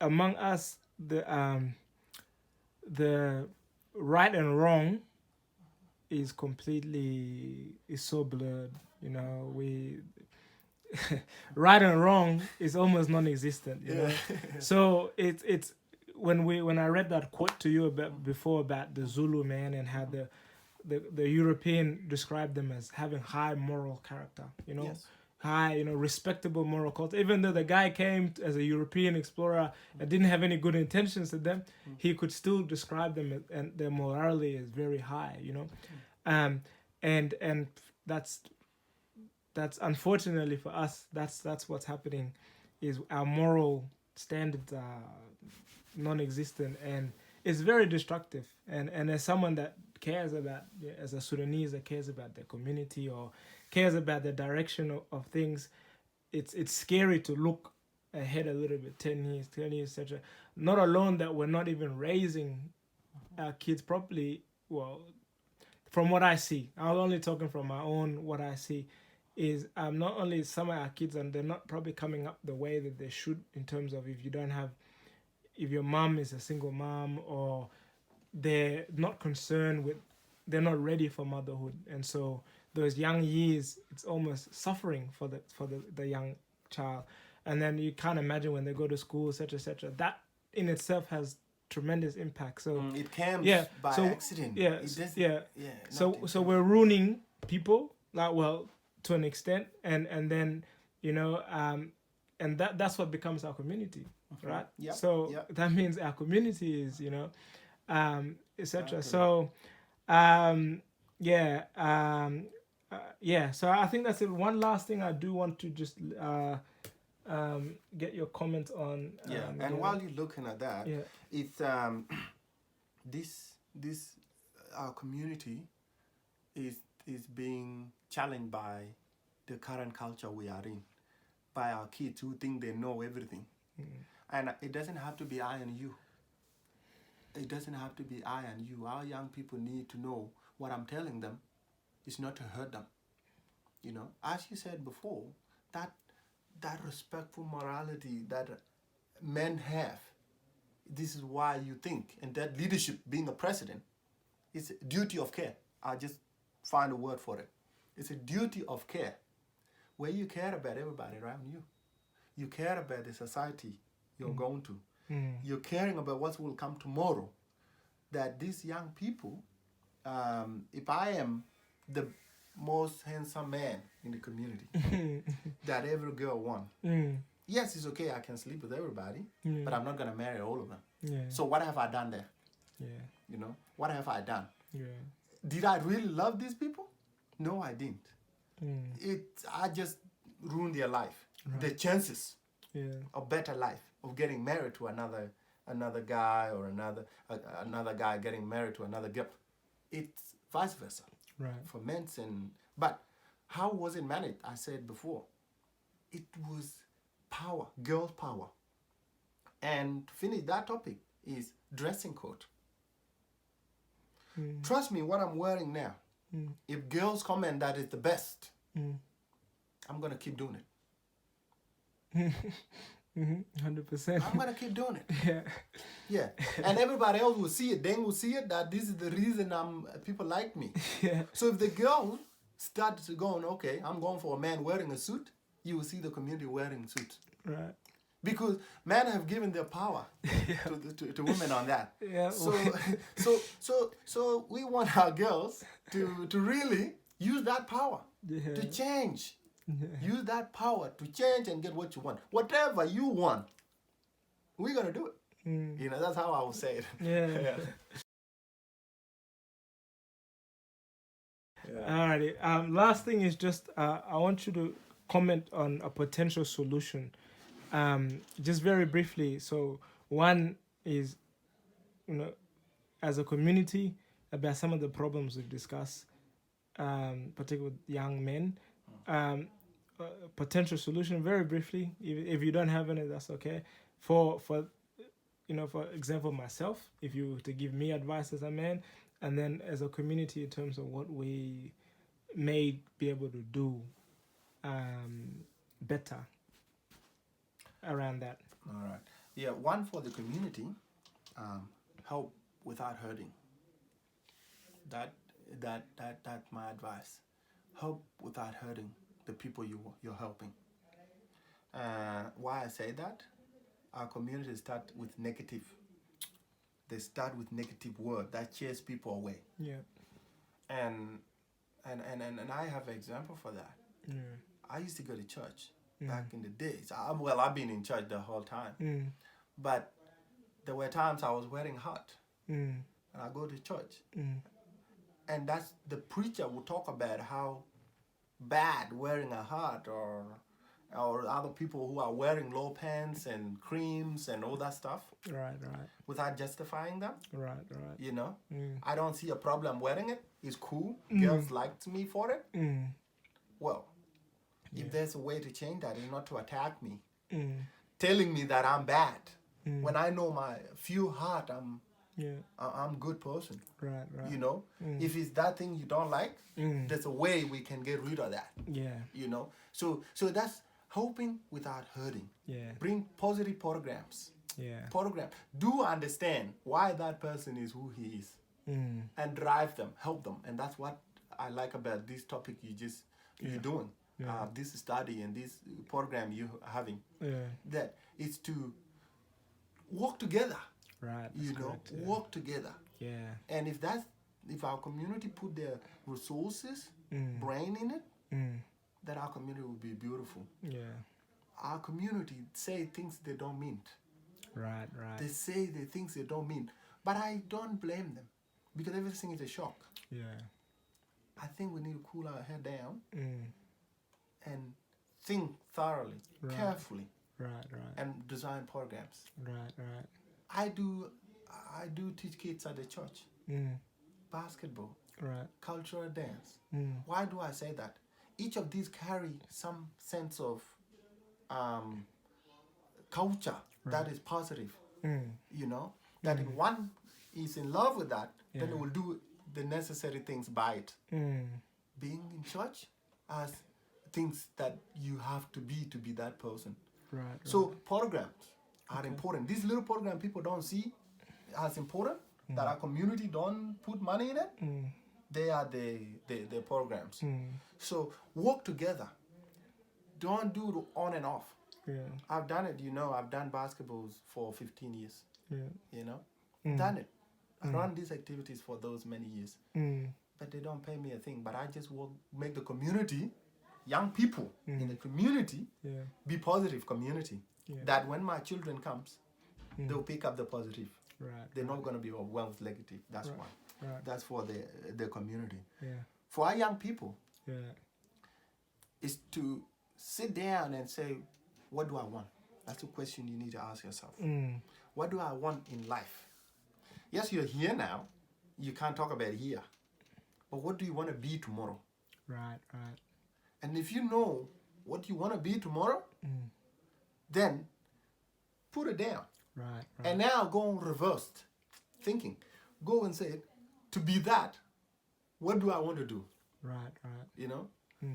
Among us, the right and wrong is so blurred. You know, we right and wrong is almost non-existent. You know, so it's when I read that quote to you before about the Zulu man and how the European described them as having high moral character. You know. Yes. High, respectable moral culture. Even though the guy came as a European explorer and didn't have any good intentions to them, he could still describe them and their morality is very high, and that's unfortunately for us, that's what's happening, is our moral standards are non-existent, and it's very destructive. And as someone that cares about, as a Sudanese that cares about their community or cares about the direction of things, it's scary to look ahead a little bit, 10 years, 20 years, etc. Not alone that we're not even raising our kids properly. Well, from what I see, I'm only talking from my own, what I see is not only some of our kids, and they're not probably coming up the way that they should, in terms of if you don't have, if your mom is a single mom, or they're not concerned with, they're not ready for motherhood. And so those young years, it's almost suffering for the young child. And then you can't imagine when they go to school, etc., etc. That in itself has tremendous impact. So it comes by accident. Yeah, It doesn't, yeah. not So we're ruining people, like, well, to an extent, and then and that's what becomes our community, right? Yep. So Yep. that means our community is etc. Exactly. So so I think that's it. One last thing I do want to just get your comment on. And while you're looking at that, it's this our community is being challenged by the current culture we are in, by our kids who think they know everything. And it doesn't have to be I and you. It doesn't have to be I and you. Our young people need to know what I'm telling them is not to hurt them. As you said before, that respectful morality that men have, this is why you think, and that leadership, being a president, is a duty of care. I just find a word for it. It's a duty of care, where you care about everybody around you. You care about the society you're going to. You're caring about what will come tomorrow. That these young people, if I am the most handsome man in the community that every girl wants, yes, it's okay, I can sleep with everybody, but I'm not going to marry all of them. So what have I done there? What have I done? Did I really love these people? No, I didn't. I just ruined their life. Right. The chances of better life, of getting married to another guy, or another guy getting married to another girl. It's vice versa. Right. For men. But how was it managed? I said before, it was power, girls' power. And to finish that topic is dressing code. Trust me, what I'm wearing now, if girls comment that it's the best, I'm going to keep doing it. 100%. I'm going to keep doing it. Yeah. And everybody else will see it. They will see it, that this is the reason people like me. So if the girl starts going, okay, I'm going for a man wearing a suit, you will see the community wearing suits. Right. Because men have given their power to women on that. So we want our girls to really use that power to change. Use that power to change and get what you want. Whatever you want, we're going to do it. That's how I would say it. Alrighty. Last thing is just I want you to comment on a potential solution. Just very briefly. So one is, as a community, about some of the problems we've discussed, particularly with young men. Potential solution, very briefly. If you don't have any, that's okay. For example, myself, if you were to give me advice as a man, and then as a community in terms of what we may be able to do better around that. All right. Yeah, one for the community, help without hurting. That's my advice. Help without hurting the people you're helping. Why I say that? Our communities start with negative. They start with negative word that chase people away. Yeah. And I have an example for that. Yeah. I used to go to church back in the days. I've been in church the whole time. But there were times I was wearing hat. And I go to church. And that's the preacher will talk about how bad wearing a hat or or other people who are wearing low pants and creams and all that stuff Right. without justifying them. Right. You know, Mm. I don't see a problem wearing it. It's cool. Girls liked me for it. Mm. Well, Yeah. if there's a way to change that, it's not to attack me, Mm. telling me that I'm bad. Mm. When I know my few heart, Yeah. I'm good person. Right. You know, if it's that thing you don't like, there's a way we can get rid of that. Yeah. You know, so that's helping without hurting. Yeah. Bring positive programs. Yeah. Do understand why that person is who he is, and drive them, help them, and that's what I like about this topic you're doing. Yeah. This study and this program you're having. Yeah. That is to work together. Right. You know, correct, yeah. work together. Yeah. And if our community put their resources, brain in it, then our community will be beautiful. Yeah. Our community say things they don't mean. Right. They say the things they don't mean. But I don't blame them because everything is a shock. Yeah. I think we need to cool our head down Mm. and think thoroughly, Right. carefully, Right. and design programs. Right. I do teach kids at the church, basketball, Right. cultural dance. Mm. Why do I say that? Each of these carry some sense of culture that is positive. You know, that if one is in love with that, then it will do the necessary things by it. Being in church as things that you have to be that person. Right. So programs are important. This little program people don't see as important, that our community don't put money in it. They are the programs. So work together. Don't do it on and off. Yeah. I've done it, you know. I've done basketballs for 15 years. Yeah. You know, done it. I run these activities for those many years, but they don't pay me a thing. But I just make the community, young people in the community, Yeah. be positive community. Yeah. That when my children comes, they'll pick up the positive. Right. They're not going to be overwhelmed with negative. That's Right. one. Right. That's for the community. Yeah. For our young people, Yeah. is to sit down and say, what do I want? That's the question you need to ask yourself. What do I want in life? Yes, you're here now. You can't talk about here. But what do you want to be tomorrow? Right. And if you know what you want to be tomorrow, then put it down. Right. And now go on reversed thinking. Go and say, to be that, what do I want to do? Right. You know?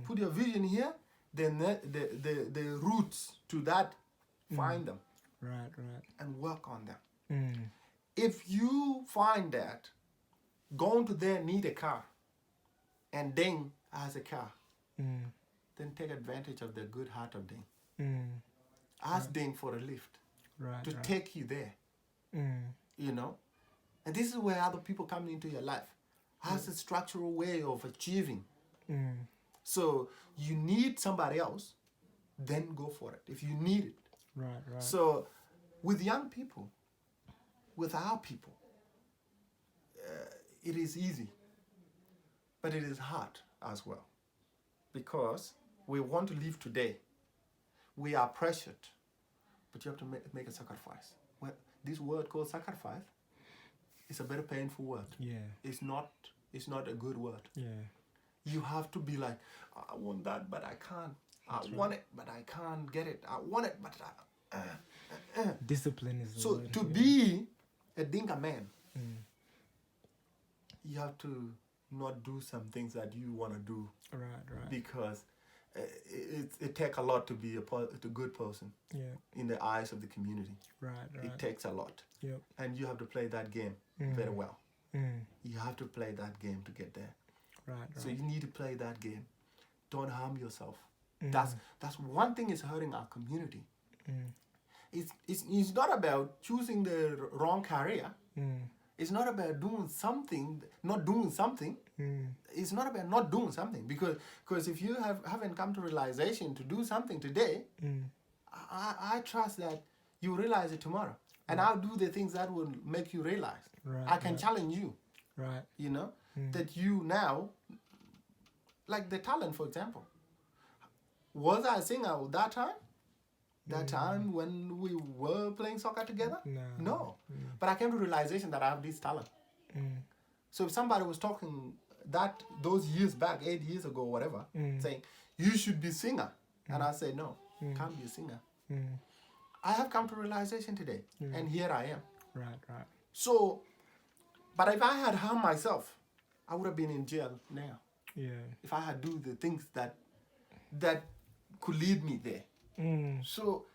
Put your vision here, then the roots to that, find them. Right. And work on them. If you find that going to there need a car and Deng has a car, then take advantage of the good heart of Deng. Ask Deng for a lift to take you there. You know? And this is where other people come into your life. Has a structural way of achieving. So you need somebody else, then go for it. If you need it. Right. So with young people, with our people, it is easy, but it is hard as well, because we want to live today. We are pressured, but you have to make a sacrifice. Well, this word called sacrifice is a very painful word. Yeah. It's not a good word. Yeah. You have to be like, I want that, but I can't. I want it, but I can't get it. I want it, but Discipline is the So word. to be a Dinka man, you have to not do some things that you want to do. Right. Because it takes a lot to be a good person in the eyes of the community. Right. It takes a lot. Yep. And you have to play that game very well. You have to play that game to get there. Right. So you need to play that game. Don't harm yourself. That's one thing is hurting our community. It's not about choosing the wrong career. It's not about doing something, not doing something. It's not about not doing something, because if you haven't come to realization to do something today, I trust that you realize it tomorrow. And I'll do the things that will make you realize. Right, I can challenge you. Right. You know, that you now, like the talent, for example. Was I a singer that time? That time when we were playing soccer together? No. But I came to realization that I have this talent. So if somebody was talking those years back, 8 years ago, whatever, saying, you should be a singer. And I say, no, can't be a singer. I have come to realization today. And here I am. Right. So, but if I had harmed myself, I would have been in jail now. Yeah. If I had do the things that could lead me there. So,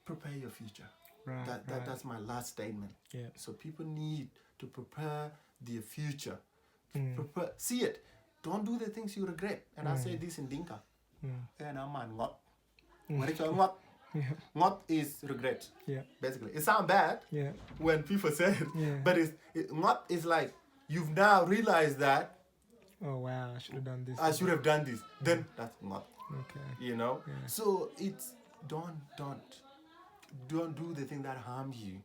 prepare your future. Right. That's my last statement. Yeah. So people need to prepare their future. See it. Don't do the things you regret. And I say this in Dinka. And I'm man ngot. What is ngot? Ngot is regret. Yeah. Basically, it sounds bad. Yeah. When people say it. Yeah. But ngot is like you've now realized that. Oh wow! I should have done this. I should have done this. Then that's ngot. Okay. You know. Yeah. So it's don't do the thing that harms you.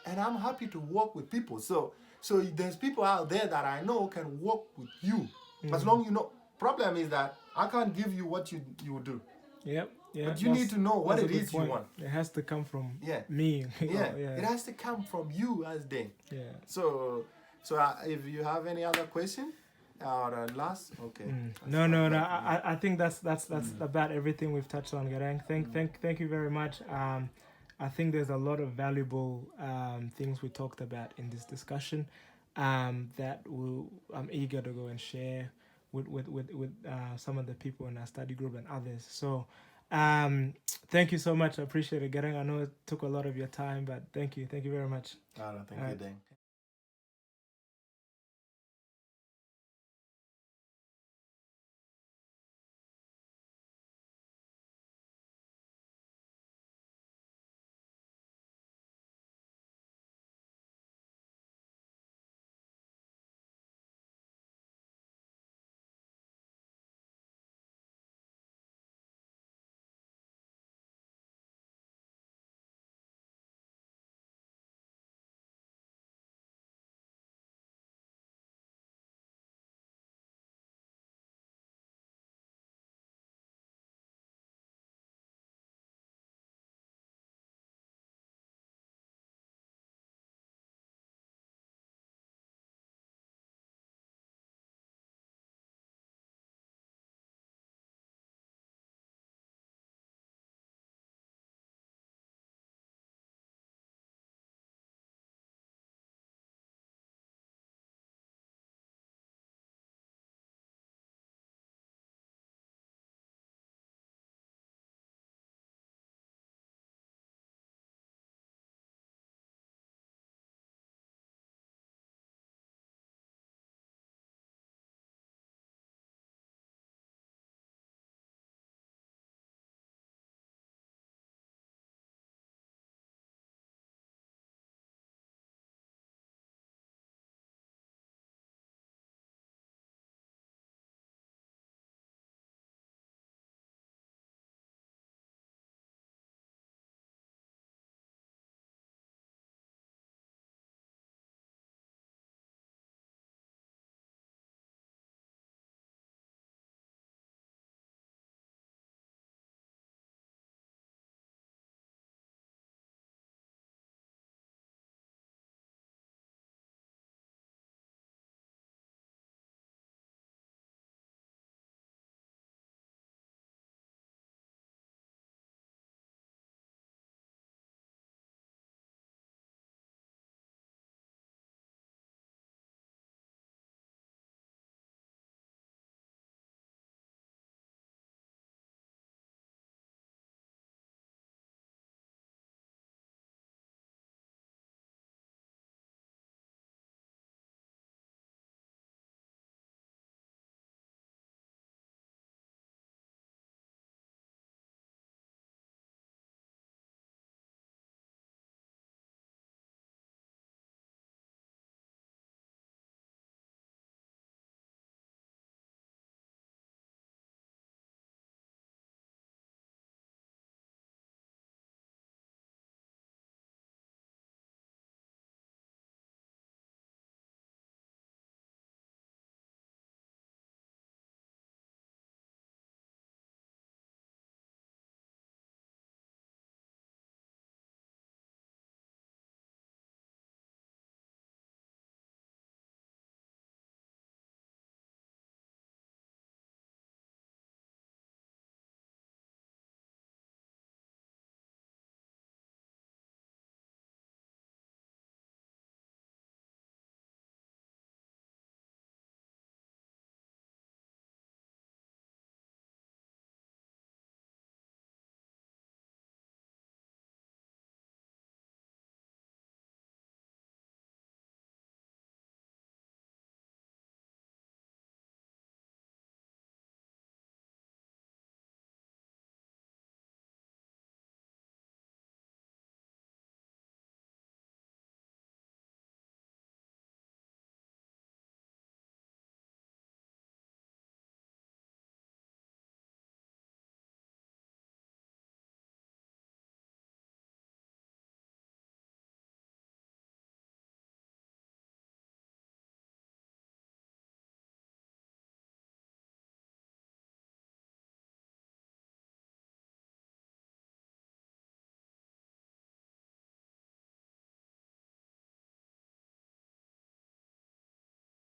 And I'm happy to work with people. So there's people out there that I know can work with you. As long as you know. Problem is that I can't give you what you do. Yep. Yeah. But you need to know what it is you want. It has to come from Yeah. me. Yeah. Yeah. It has to come from you as Deng. Yeah. So if you have any other question or last, okay. No. I think that's about everything we've touched on, Garang. Thank you very much. I think there's a lot of valuable things we talked about in this discussion that I'm eager to go and share with some of the people in our study group and others. So thank you so much. I appreciate it, Garang. I know it took a lot of your time, but thank you very much. Thank you, Deng.